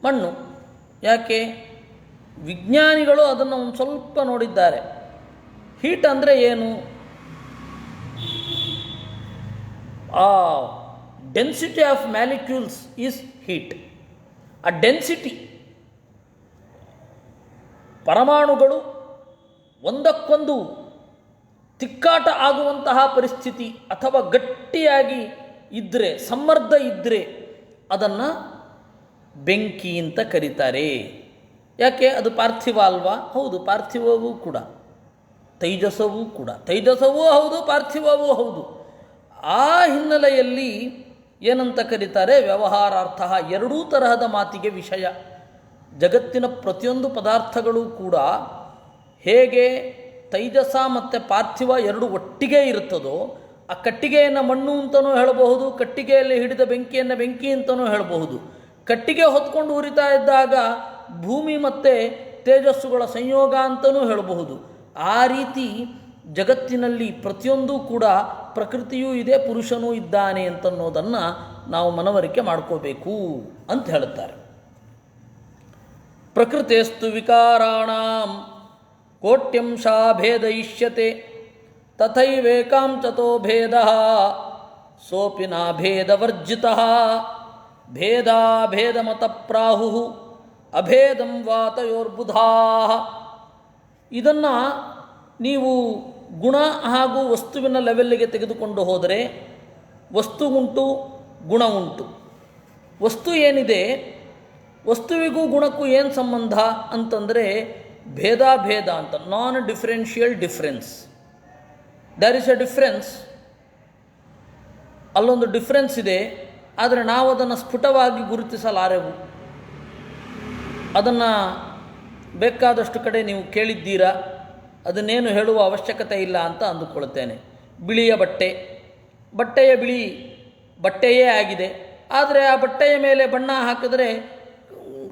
ಮಣ್ಣು. ಯಾಕೆ? ವಿಜ್ಞಾನಿಗಳು ಅದನ್ನು ಒಂದು ಸ್ವಲ್ಪ ನೋಡಿದ್ದಾರೆ. ಹೀಟ್ ಅಂದರೆ ಏನು? Density of molecules is heat. ಆ ಡೆನ್ಸಿಟಿ, ಪರಮಾಣುಗಳು ಒಂದಕ್ಕೊಂದು ತಿಕ್ಕಾಟ ಆಗುವಂತಹ ಪರಿಸ್ಥಿತಿ ಅಥವಾ ಗಟ್ಟಿಯಾಗಿ ಇದ್ದರೆ, ಸಮ್ಮರ್ದ ಇದ್ದರೆ ಅದನ್ನು ಬೆಂಕಿ ಅಂತ ಕರೀತಾರೆ. ಯಾಕೆ? ಅದು ಪಾರ್ಥಿವ ಅಲ್ವಾ? ಹೌದು, ಪಾರ್ಥಿವವೂ ಕೂಡ, ತೈಜಸವೂ ಕೂಡ. ತೈಜಸವೂ ಹೌದು, ಪಾರ್ಥಿವವೂ ಹೌದು. ಆ ಹಿನ್ನೆಲೆಯಲ್ಲಿ ಏನಂತ ಕರೀತಾರೆ? ವ್ಯವಹಾರಾರ್ಥ. ಎರಡೂ ತರಹದ ಮಾತಿಗೆ ವಿಷಯ. ಜಗತ್ತಿನ ಪ್ರತಿಯೊಂದು ಪದಾರ್ಥಗಳು ಕೂಡ ಹೇಗೆ ತೈಜಸ ಮತ್ತು ಪಾರ್ಥಿವ ಎರಡು ಒಟ್ಟಿಗೆ ಇರುತ್ತದೋ, ಆ ಕಟ್ಟಿಗೆಯನ್ನು ಮಣ್ಣು ಅಂತಲೂ ಹೇಳಬಹುದು, ಕಟ್ಟಿಗೆಯಲ್ಲಿ ಹಿಡಿದ ಬೆಂಕಿಯನ್ನು ಬೆಂಕಿ ಅಂತಲೂ ಹೇಳಬಹುದು. ಕಟ್ಟಿಗೆ ಹೊತ್ಕೊಂಡು ಉರಿತಾ ಇದ್ದಾಗ ಭೂಮಿ ಮತ್ತು ತೇಜಸ್ಸುಗಳ ಸಂಯೋಗ ಅಂತಲೂ ಹೇಳಬಹುದು. ಆ ರೀತಿ ಜಗತ್ತಿನಲ್ಲಿ ಪ್ರತಿಯೊಂದೂ ಕೂಡ ಪ್ರಕೃತಿಯೂ ಇದೆ, ಪುರುಷನೂ ಇದ್ದಾನೆ ಅಂತನ್ನೋದನ್ನು ನಾವು ಮನವರಿಕೆ ಮಾಡ್ಕೋಬೇಕು ಅಂತ ಹೇಳುತ್ತಾರೆ. ಪ್ರಕೃತಿಸ್ತು ವಿಕಾರಾಣಾಂ ಕೋಟ್ಯಂಶಾ ಭೇದಯಿಷ್ಯತೆ ತಥೈವೇಕಾಂಚತೋ ಭೇದ ಸೋಪಿ ನಾ ಭೇದವರ್ಜಿತಃ ಭೇದಾಭೇದಮತ ಪ್ರಾಹು ಅಭೇದಂ ವಾತಯೋರ್ಬುಧಾ. ಇದನ್ನು ನೀವು ಗುಣ ಹಾಗೂ ವಸ್ತುವಿನ ಲೆವೆಲ್ಲಿಗೆ ತೆಗೆದುಕೊಂಡು ಹೋದರೆ ವಸ್ತು ಉಂಟು, ಗುಣ ಉಂಟು. ವಸ್ತು ಏನಿದೆ, ವಸ್ತುವಿಗೂ ಗುಣಕ್ಕೂ ಏನು ಸಂಬಂಧ ಅಂತಂದರೆ ಭೇದಾಭೇದ ಅಂತ, non differential difference. There is a difference. ಅಲ್ಲೊಂದು ಡಿಫರೆನ್ಸ್ ಇದೆ, ಆದರೆ ನಾವು ಅದನ್ನು ಸ್ಫುಟವಾಗಿ ಗುರುತಿಸಲಾರೆವು. ಅದನ್ನು ಬೇಕಾದಷ್ಟು ಕಡೆ ನೀವು ಕೇಳಿದ್ದೀರಾ, ಅದನ್ನೇನು ಹೇಳುವ ಅವಶ್ಯಕತೆ ಇಲ್ಲ ಅಂತ ಅಂದುಕೊಳ್ತೇನೆ. ಬಿಳಿಯ ಬಟ್ಟೆ, ಬಟ್ಟೆಯ ಬಿಳಿ ಬಟ್ಟೆಯೇ ಆಗಿದೆ, ಆದರೆ ಆ ಬಟ್ಟೆಯ ಮೇಲೆ ಬಣ್ಣ ಹಾಕಿದರೆ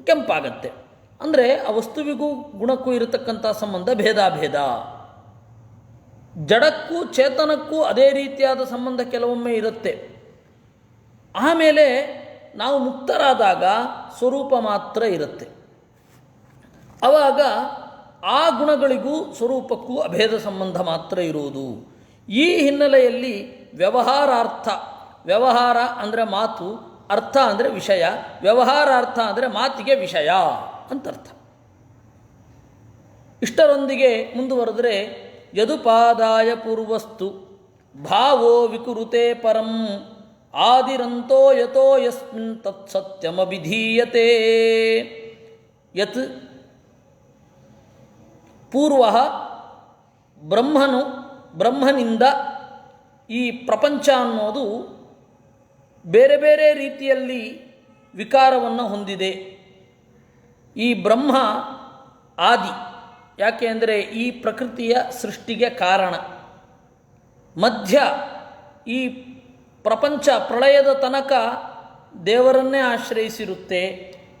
ಕೆಂಪಾಗತ್ತೆ. ಅಂದರೆ ಆ ವಸ್ತುವಿಗೂ ಗುಣಕ್ಕೂ ಇರತಕ್ಕಂಥ ಸಂಬಂಧ ಭೇದಾಭೇದ. ಜಡಕ್ಕೂ ಚೇತನಕ್ಕೂ ಅದೇ ರೀತಿಯಾದ ಸಂಬಂಧ ಕೆಲವೊಮ್ಮೆ ಇರುತ್ತೆ. ಆಮೇಲೆ ನಾವು ಮುಕ್ತರಾದಾಗ ಸ್ವರೂಪ ಮಾತ್ರ ಇರುತ್ತೆ. ಆವಾಗ ಆ ಗುಣಗಳಿಗೂ ಸ್ವರೂಪಕ್ಕೂ ಅಭೇದ ಸಂಬಂಧ ಮಾತ್ರ ಇರುವುದು. ಈ ಹಿನ್ನೆಲೆಯಲ್ಲಿ ವ್ಯವಹಾರಾರ್ಥ, ವ್ಯವಹಾರ ಅಂದರೆ ಮಾತು, ಅರ್ಥ ಅಂದರೆ ವಿಷಯ, ವ್ಯವಹಾರಾರ್ಥ ಅಂದರೆ ಮಾತಿಗೆ ವಿಷಯ ಅಂತರ್ಥ. ಇಷ್ಟರೊಂದಿಗೆ ಮುಂದುವರೆದರೆ ಯದುಪಾದಾಯ ಪೂರ್ವಸ್ತು ಭಾವೋ ವಿಕುರುತೆ ಪರಂ ಆದಿರಂತೋ ಯತೋ ಯಸ್ಮಿನ್ ತತ್ಸತ್ಯಮಭಿಧೀಯತೆ. ಯತ್ ಪೂರ್ವ ಬ್ರಹ್ಮನಿಂದ ಈ ಪ್ರಪಂಚ ಅನ್ನೋದು ಬೇರೆ ಬೇರೆ ರೀತಿಯಲ್ಲಿ ವಿಕಾರವನ್ನು ಹೊಂದಿದೆ. ಈ ಬ್ರಹ್ಮ ಆದಿ, ಯಾಕೆ ಅಂದರೆ ಈ ಪ್ರಕೃತಿಯ ಸೃಷ್ಟಿಗೆ ಕಾರಣ. ಮಧ್ಯ ಈ ಪ್ರಪಂಚ ಪ್ರಳಯದ ತನಕ ದೇವರನ್ನೇ ಆಶ್ರಯಿಸಿರುತ್ತೆ.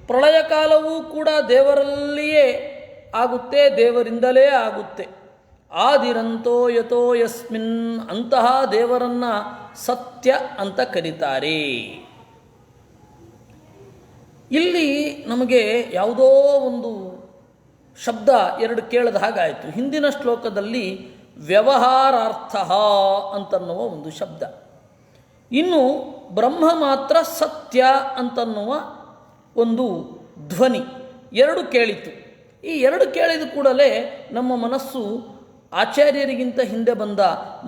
ಪ್ರಳಯ ಕಾಲವೂ ಕೂಡ ದೇವರಲ್ಲಿಯೇ ಆಗುತ್ತೆ, ದೇವರಿಂದಲೇ ಆಗುತ್ತೆ. ಆದಿರಂತೋ ಯತೋ ಯಸ್ಮಿನ್, ಅಂತಹ ದೇವರನ್ನು ಸತ್ಯ ಅಂತ ಕರೀತಾರೆ. ಇಲ್ಲಿ ನಮಗೆ ಯಾವುದೋ ಒಂದು ಶಬ್ದ ಎರಡು ಕೇಳದ ಹಾಗಾಯಿತು. ಹಿಂದಿನ ಶ್ಲೋಕದಲ್ಲಿ ವ್ಯವಹಾರಾರ್ಥ ಅಂತನ್ನುವ ಒಂದು ಶಬ್ದ, ಇನ್ನು ಬ್ರಹ್ಮ ಮಾತ್ರ ಸತ್ಯ ಅಂತನ್ನುವ ಒಂದು ಧ್ವನಿ ಎರಡು ಕೇಳಿತು. ಈ ಎರಡು ಕೇಳಿದ ಕೂಡಲೇ ನಮ್ಮ ಮನಸ್ಸು ಆಚಾರ್ಯರಿಗಿಂತ ಹಿಂದೆ ಬಂದ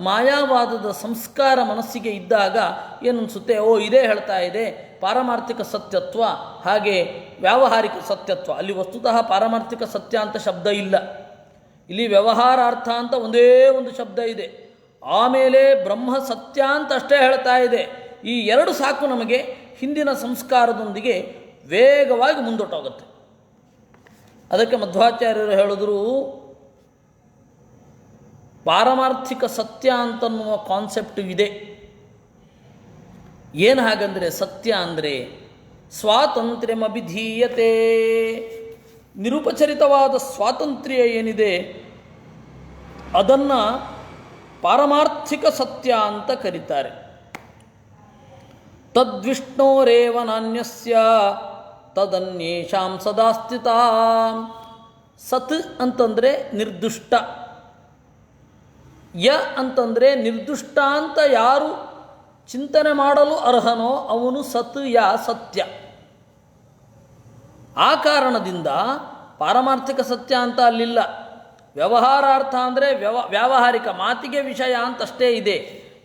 ಮಾಯಾವಾದದ ಸಂಸ್ಕಾರ ಮನಸ್ಸಿಗೆ ಇದ್ದಾಗ ಏನನ್ಸುತ್ತೆ, ಓ ಇದೇ ಹೇಳ್ತಾ ಇದೆ ಪಾರಮಾರ್ಥಿಕ ಸತ್ಯತ್ವ, ಹಾಗೆ ವ್ಯಾವಹಾರಿಕ ಸತ್ಯತ್ವ. ಅಲ್ಲಿ ವಸ್ತುತಃ ಪಾರಮಾರ್ಥಿಕ ಸತ್ಯ ಅಂತ ಶಬ್ದ ಇಲ್ಲ, ಇಲ್ಲಿ ವ್ಯವಹಾರಾರ್ಥ ಅಂತ ಒಂದೇ ಒಂದು ಶಬ್ದ ಇದೆ. ಆಮೇಲೆ ಬ್ರಹ್ಮ ಸತ್ಯ ಅಂತ ಅಷ್ಟೇ ಹೇಳ್ತಾ ಇದೆ. ಈ ಎರಡು ಸಾಕು ನಮಗೆ ಹಿಂದಿನ ಸಂಸ್ಕಾರದೊಂದಿಗೆ ವೇಗವಾಗಿ ಮುಂದೊಟ್ಟೋಗುತ್ತೆ. ಅದಕ್ಕೆ ಮಧ್ವಾಚಾರ್ಯರು ಹೇಳಿದ್ರು, ಪಾರಮಾರ್ಥಿಕ ಸತ್ಯ ಅಂತನ್ನುವ ಕಾನ್ಸೆಪ್ಟ್ ಇದೆ. ಏನು ಹಾಗಂದರೆ, ಸತ್ಯ ಅಂದರೆ ಸ್ವಾತಂತ್ರ್ಯಮಭಿಧೀಯತೆ, ನಿರುಪಚರಿತವಾದ ಸ್ವಾತಂತ್ರ್ಯ ಏನಿದೆ ಅದನ್ನು ಪಾರಮಾರ್ಥಿಕ ಸತ್ಯ ಅಂತ ಕರೀತಾರೆ. ತದ್ವಿಷ್ಣೋರೇವ ನಾನ್ಯಸ್ಯ ತದನ್ಯೇಷಾಂ ಸದಾ ಸ್ಥಿತ. ಸತ್ ಅಂತಂದರೆ ನಿರ್ದುಷ್ಟ, ಯ ಅಂತಂದರೆ ನಿರ್ದುಷ್ಟ ಅಂತ ಯಾರು ಚಿಂತನೆ ಮಾಡಲು ಅರ್ಹನೋ ಅವನು ಸತ್ ಯ ಸತ್ಯ. ಆ ಕಾರಣದಿಂದ ಪಾರಮಾರ್ಥಿಕ ಸತ್ಯ ಅಂತ ಅಲ್ಲಿಲ್ಲ. ವ್ಯವಹಾರಾರ್ಥ ಅಂದರೆ ವ್ಯಾವಹಾರಿಕ ಮಾತಿಗೆ ವಿಷಯ ಅಂತಷ್ಟೇ ಇದೆ.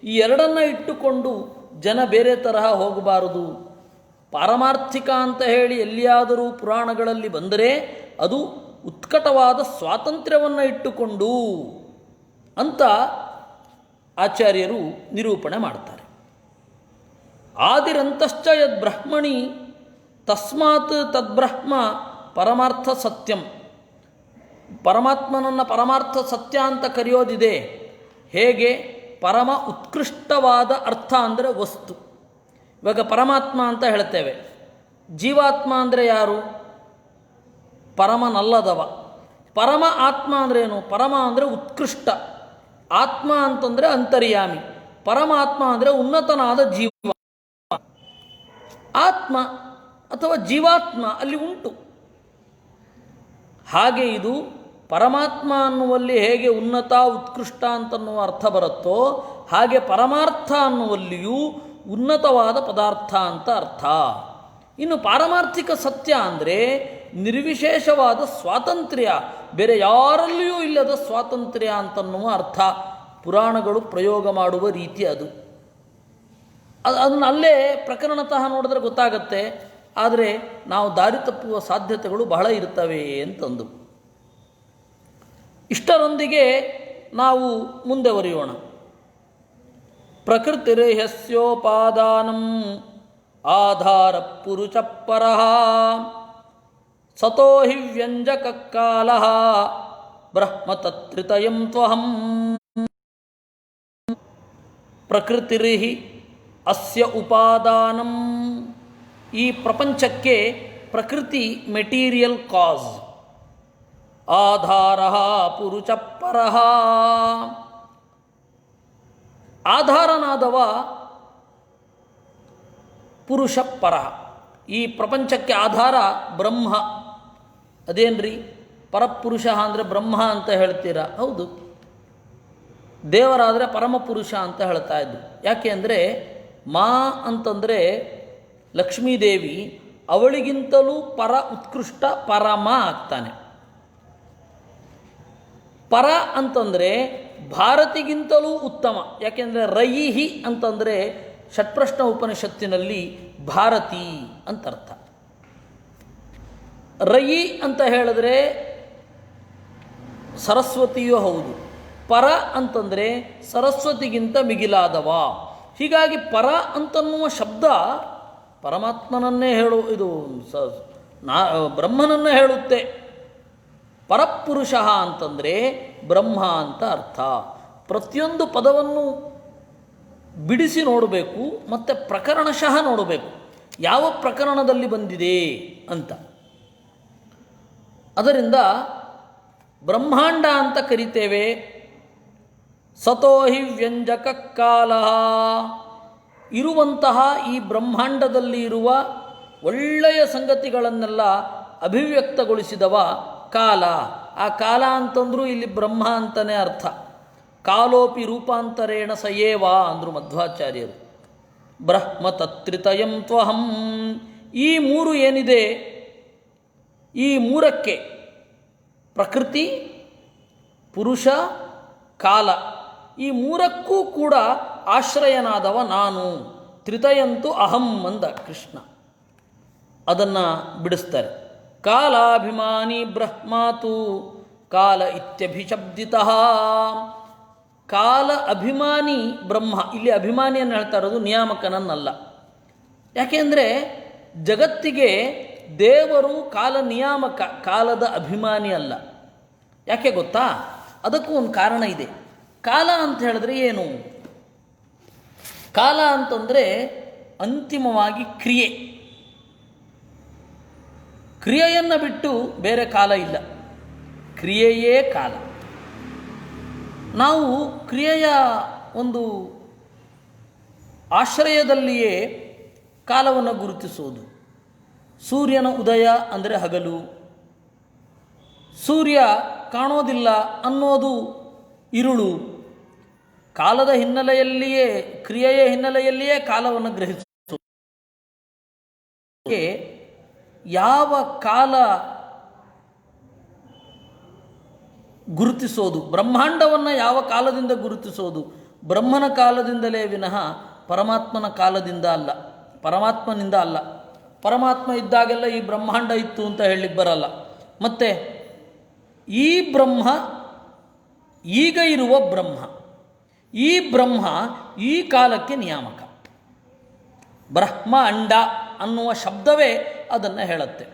ಈ ಎರಡನ್ನು ಇಟ್ಟುಕೊಂಡು ಜನ ಬೇರೆ ತರಹ ಹೋಗಬಾರದು. ಪಾರಮಾರ್ಥಿಕ ಅಂತ ಹೇಳಿ ಎಲ್ಲಿಯಾದರೂ ಪುರಾಣಗಳಲ್ಲಿ ಬಂದರೆ ಅದು ಉತ್ಕಟವಾದ ಸ್ವಾತಂತ್ರ್ಯವನ್ನು ಇಟ್ಟುಕೊಂಡು ಅಂತ ಆಚಾರ್ಯರು ನಿರೂಪಣೆ ಮಾಡ್ತಾರೆ. ಆದಿರಂತಶ್ಚ ಯದ್ ಬ್ರಹ್ಮಣಿ ತಸ್ಮಾತ್ ತದ್ಬ್ರಹ್ಮ ಪರಮಾರ್ಥ ಸತ್ಯಂ. ಪರಮಾತ್ಮನನ್ನು ಪರಮಾರ್ಥ ಸತ್ಯ ಅಂತ ಕರೆಯೋದಿದೆ. ಹೇಗೆ? ಪರಮ ಉತ್ಕೃಷ್ಟವಾದ ಅರ್ಥ ಅಂದರೆ ವಸ್ತು. ಇವಾಗ ಪರಮಾತ್ಮ ಅಂತ ಹೇಳ್ತೇವೆ. ಜೀವಾತ್ಮ ಅಂದರೆ ಯಾರು? ಪರಮನಲ್ಲದವ. ಪರಮ ಆತ್ಮ ಅಂದ್ರೇನು? ಪರಮ ಅಂದರೆ ಉತ್ಕೃಷ್ಟ, ಆತ್ಮ ಅಂತಂದರೆ ಅಂತರ್ಯಾಮಿ, ಪರಮಾತ್ಮ ಅಂದರೆ ಉನ್ನತನಾದ ಜೀವ. ಆತ್ಮ ಅಥವಾ ಜೀವಾತ್ಮ ಅಲ್ಲಿ ಉಂಟು. ಹಾಗೆ ಇದು ಪರಮಾತ್ಮ ಅನ್ನುವಲ್ಲಿ ಹೇಗೆ ಉನ್ನತ ಉತ್ಕೃಷ್ಟ ಅಂತನ್ನುವ ಅರ್ಥ ಬರುತ್ತೋ ಹಾಗೆ ಪರಮಾರ್ಥ ಅನ್ನುವಲ್ಲಿಯೂ ಉನ್ನತವಾದ ಪದಾರ್ಥ ಅಂತ ಅರ್ಥ. ಇನ್ನು ಪಾರಮಾರ್ಥಿಕ ಸತ್ಯ ಅಂದರೆ ನಿರ್ವಿಶೇಷವಾದ ಸ್ವಾತಂತ್ರ್ಯ, ಬೇರೆ ಯಾರಲ್ಲಿಯೂ ಇಲ್ಲದ ಸ್ವಾತಂತ್ರ್ಯ ಅಂತನ್ನುವ ಅರ್ಥ. ಪುರಾಣಗಳು ಪ್ರಯೋಗ ಮಾಡುವ ರೀತಿ ಅದು. ಅದನ್ನು ಅಲ್ಲೇ ಪ್ರಕರಣತಃ ನೋಡಿದ್ರೆ ಗೊತ್ತಾಗತ್ತೆ. ಆದರೆ ನಾವು ದಾರಿ ತಪ್ಪುವ ಸಾಧ್ಯತೆಗಳು ಬಹಳ ಇರ್ತವೆ ಅಂತಂದು. ಇಷ್ಟರೊಂದಿಗೆ ನಾವು ಮುಂದೆವರಿಯೋಣ. ಪ್ರಕೃತಿರ್ಹ್ಯಸ್ಯೋಪಾದಾನಂ ಆಧಾರ ಪುರುಷ ಪರಃ ಸತೋ ಹಿ ವ್ಯಂಜಕ ಕಾಲಃ ಬ್ರಹ್ಮತತ್ರಿತಯಂ ತ್ವಹಂ. ಪ್ರಕೃತಿರ್ಹಿ ಅಸ್ಯ ಉಪಾದಾನಂ. ಈ ಪ್ರಪಂಚಕ್ಕೆ ಪ್ರಕೃತಿ ಮೆಟೀರಿಯಲ್ ಕಾಸ್. ಆಧಾರ ಪುರುಷ ಪರಃ. ಆಧಾರನಾದವ ಪುರುಷ ಪರಃ. ಈ ಪ್ರಪಂಚಕ್ಕೆ ಆಧಾರ ಬ್ರಹ್ಮ. ಅದೇನ್ರಿ ಪರಪುರುಷ ಅಂದರೆ ಬ್ರಹ್ಮ ಅಂತ ಹೇಳ್ತೀರಾ? ಹೌದು. ದೇವರಾದರೆ ಪರಮಪುರುಷ ಅಂತ ಹೇಳ್ತಾ ಇದ್ರು. ಯಾಕೆ ಅಂದರೆ ಮಾ ಅಂತಂದರೆ ಲಕ್ಷ್ಮೀದೇವಿ, ಅವಳಿಗಿಂತಲೂ ಪರ ಉತ್ಕೃಷ್ಟ ಪರಮ ಆಗ್ತಾನೆ. ಪರ ಅಂತಂದರೆ ಭಾರತಿಗಿಂತಲೂ ಉತ್ತಮ. ಯಾಕೆಂದರೆ ರಯಿಹಿ ಅಂತಂದರೆ ಷಟ್ಪ್ರಶ್ನ ಉಪನಿಷತ್ತಿನಲ್ಲಿ ಭಾರತಿ ಅಂತರ್ಥ. ರಯಿ ಅಂತ ಹೇಳಿದ್ರೆ ಸರಸ್ವತಿಯೂ ಹೌದು. ಪರ ಅಂತಂದರೆ ಸರಸ್ವತಿಗಿಂತ ಮಿಗಿಲಾದವ. ಹೀಗಾಗಿ ಪರ ಅಂತನ್ನುವ ಶಬ್ದ ಪರಮಾತ್ಮನನ್ನೇ ಇದು ಬ್ರಹ್ಮನನ್ನೇ ಹೇಳುತ್ತೆ. ಪರಪುರುಷ ಅಂತಂದರೆ ಬ್ರಹ್ಮ ಅಂತ ಅರ್ಥ. ಪ್ರತಿಯೊಂದು ಪದವನ್ನು ಬಿಡಿಸಿ ನೋಡಬೇಕು ಮತ್ತು ಪ್ರಕರಣಶಃ ನೋಡಬೇಕು, ಯಾವ ಪ್ರಕರಣದಲ್ಲಿ ಬಂದಿದೆ ಅಂತ. ಅದರಿಂದ ಬ್ರಹ್ಮಾಂಡ ಅಂತ ಕರಿತೇವೆ, ಸತೋ ಹಿ ವ್ಯಂಜಕ ಕಾಲ. ಇರುವಂತಹ ಈ ಬ್ರಹ್ಮಾಂಡದಲ್ಲಿ ಇರುವ ಒಳ್ಳೆಯ ಸಂಗತಿಗಳನ್ನೆಲ್ಲ ಅಭಿವ್ಯಕ್ತಗೊಳಿಸಿದವ ಕಾಲ. ಆ ಕಾಲ ಅಂತಂದರೂ ಇಲ್ಲಿ ಬ್ರಹ್ಮ ಅಂತಲೇ ಅರ್ಥ. ಕಾಲೋಪಿ ರೂಪಾಂತರೇಣ ಸಯೇವ ಅಂದರು ಮಧ್ವಾಚಾರ್ಯರು. ಬ್ರಹ್ಮ ತತ್ರಿತಯಂ ತ್ವಹಂ. ಈ ಮೂರು ಏನಿದೆ, ಈ ಮೂರಕ್ಕೆ ಪ್ರಕೃತಿ, ಪುರುಷ, ಕಾಲ, ಈ ಮೂರಕ್ಕೂ ಕೂಡ ಆಶ್ರಯನಾದವ ನಾನು. ತ್ರಿತಯಂತು ಅಹಂ ಅಂದ ಕೃಷ್ಣ. ಅದನ್ನು ಬಿಡಿಸ್ತಾರೆ. ಕಾಲಾಭಿಮಾನಿ ಬ್ರಹ್ಮಾತು ಕಾಲ ಇತ್ಯಭಿಶಬ್ದಿತಃ. ಕಾಲ ಅಭಿಮಾನಿ ಬ್ರಹ್ಮ. ಇಲ್ಲಿ ಅಭಿಮಾನಿಯನ್ನು ಹೇಳ್ತಾ ಇರೋದು ನಿಯಾಮಕನನ್ನಲ್ಲ. ಯಾಕೆಂದರೆ ಜಗತ್ತಿಗೆ ದೇವರು ಕಾಲ ನಿಯಾಮಕ, ಕಾಲದ ಅಭಿಮಾನಿ ಅಲ್ಲ. ಯಾಕೆ ಗೊತ್ತಾ? ಅದಕ್ಕೂ ಒಂದು ಕಾರಣ ಇದೆ. ಕಾಲ ಅಂತ ಹೇಳಿದ್ರೆ ಏನು? ಕಾಲ ಅಂತಂದರೆ ಅಂತಿಮವಾಗಿ ಕ್ರಿಯೆ. ಕ್ರಿಯೆಯನ್ನು ಬಿಟ್ಟು ಬೇರೆ ಕಾಲ ಇಲ್ಲ. ಕ್ರಿಯೆಯೇ ಕಾಲ. ನಾವು ಕ್ರಿಯೆಯ ಒಂದು ಆಶ್ರಯದಲ್ಲಿಯೇ ಕಾಲವನ್ನು ಗುರುತಿಸುವುದು. ಸೂರ್ಯನ ಉದಯ ಅಂದರೆ ಹಗಲು, ಸೂರ್ಯ ಕಾಣೋದಿಲ್ಲ ಅನ್ನೋದು ಇರುಳು. ಕಾಲದ ಹಿನ್ನೆಲೆಯಲ್ಲಿಯೇ, ಕ್ರಿಯೆಯ ಹಿನ್ನೆಲೆಯಲ್ಲಿಯೇ ಕಾಲವನ್ನು ಗ್ರಹಿಸುವುದು. ಯಾವ ಕಾಲ ಗುರುತಿಸೋದು, ಬ್ರಹ್ಮಾಂಡವನ್ನು ಯಾವ ಕಾಲದಿಂದ ಗುರುತಿಸೋದು? ಬ್ರಹ್ಮನ ಕಾಲದಿಂದಲೇ ವಿನಃ ಪರಮಾತ್ಮನ ಕಾಲದಿಂದ ಅಲ್ಲ, ಪರಮಾತ್ಮನಿಂದ ಅಲ್ಲ. ಪರಮಾತ್ಮ ಇದ್ದಾಗೆಲ್ಲ ಈ ಬ್ರಹ್ಮಾಂಡ ಇತ್ತು ಅಂತ ಹೇಳಲಿಕ್ಕೆ ಬರಲ್ಲ. ಮತ್ತು ಈ ಬ್ರಹ್ಮ, ಈಗ ಇರುವ ಬ್ರಹ್ಮ, ಈ ಬ್ರಹ್ಮ ಈ ಕಾಲಕ್ಕೆ ನಿಯಾಮಕ. ಬ್ರಹ್ಮ ಅಂಡ ಅನ್ನುವ ಶಬ್ದವೇ ಅದನ್ನು ಹೇಳುತ್ತೆ.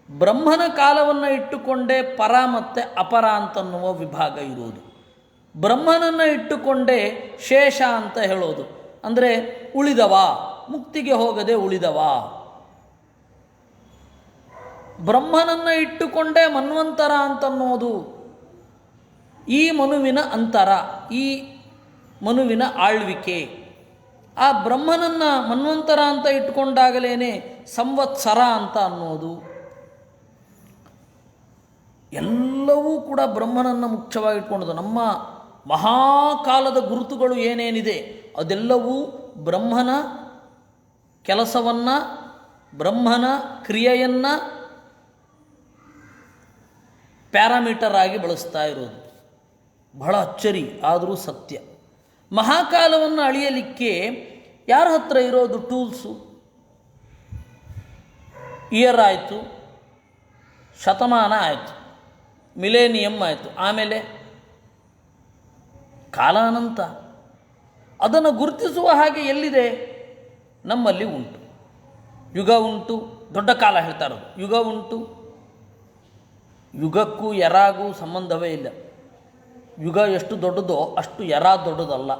ಬ್ರಹ್ಮನ ಕಾಲವನ್ನು ಇಟ್ಟುಕೊಂಡೇ ಪರ ಮತ್ತು ಅಪರ ಅಂತನ್ನುವ ವಿಭಾಗ ಇರುವುದು. ಬ್ರಹ್ಮನನ್ನು ಇಟ್ಟುಕೊಂಡೇ ಶೇಷ ಅಂತ ಹೇಳೋದು. ಅಂದರೆ ಉಳಿದವ, ಮುಕ್ತಿಗೆ ಹೋಗದೆ ಉಳಿದವ. ಬ್ರಹ್ಮನನ್ನು ಇಟ್ಟುಕೊಂಡೇ ಮನ್ವಂತರ ಅಂತನ್ನೋದು ಈ ಮನುವಿನ ಅಂತರ, ಈ ಮನುವಿನ ಆಳ್ವಿಕೆ. ಆ ಬ್ರಹ್ಮನನ್ನು ಮನ್ವಂತರ ಅಂತ ಇಟ್ಟುಕೊಂಡಾಗಲೇ ಸಂವತ್ಸರ ಅಂತ ಅನ್ನೋದು. ಎಲ್ಲವೂ ಕೂಡ ಬ್ರಹ್ಮನನ್ನು ಮುಖ್ಯವಾಗಿ ಇಟ್ಕೊಂಡದು. ನಮ್ಮ ಮಹಾಕಾಲದ ಗುರುತುಗಳು ಏನೇನಿದೆ ಅದೆಲ್ಲವೂ ಬ್ರಹ್ಮನ ಕೆಲಸವನ್ನು, ಬ್ರಹ್ಮನ ಕ್ರಿಯೆಯನ್ನು ಪ್ಯಾರಾಮೀಟರ್ ಆಗಿ ಬಳಸ್ತಾ ಇರೋದು. ಬಹಳ ಅಚ್ಚರಿ, ಆದರೂ ಸತ್ಯ. ಮಹಾಕಾಲವನ್ನು ಅಳಿಯಲಿಕ್ಕೆ ಯಾರ ಹತ್ರ ಇರೋದು ಟೂಲ್ಸು? ಇಯರ್ ಆಯಿತು, ಶತಮಾನ ಆಯಿತು, ಮಿಲೇನಿಯಮ್ ಆಯಿತು, ಆಮೇಲೆ ಕಾಲ ಅನಂತ. ಅದನ್ನು ಗುರುತಿಸುವ ಹಾಗೆ ಎಲ್ಲಿದೆ? ನಮ್ಮಲ್ಲಿ ಉಂಟು. ಯುಗ ಉಂಟು, ದೊಡ್ಡ ಕಾಲ ಹೇಳ್ತಾ ಇರೋದು. ಯುಗ ಉಂಟು. ಯುಗಕ್ಕೂ ಎರಾಗೂ ಸಂಬಂಧವೇ ಇಲ್ಲ. ಯುಗ ಎಷ್ಟು ದೊಡ್ಡದೋ ಅಷ್ಟು ಎರ ದೊಡ್ಡದಲ್ಲ.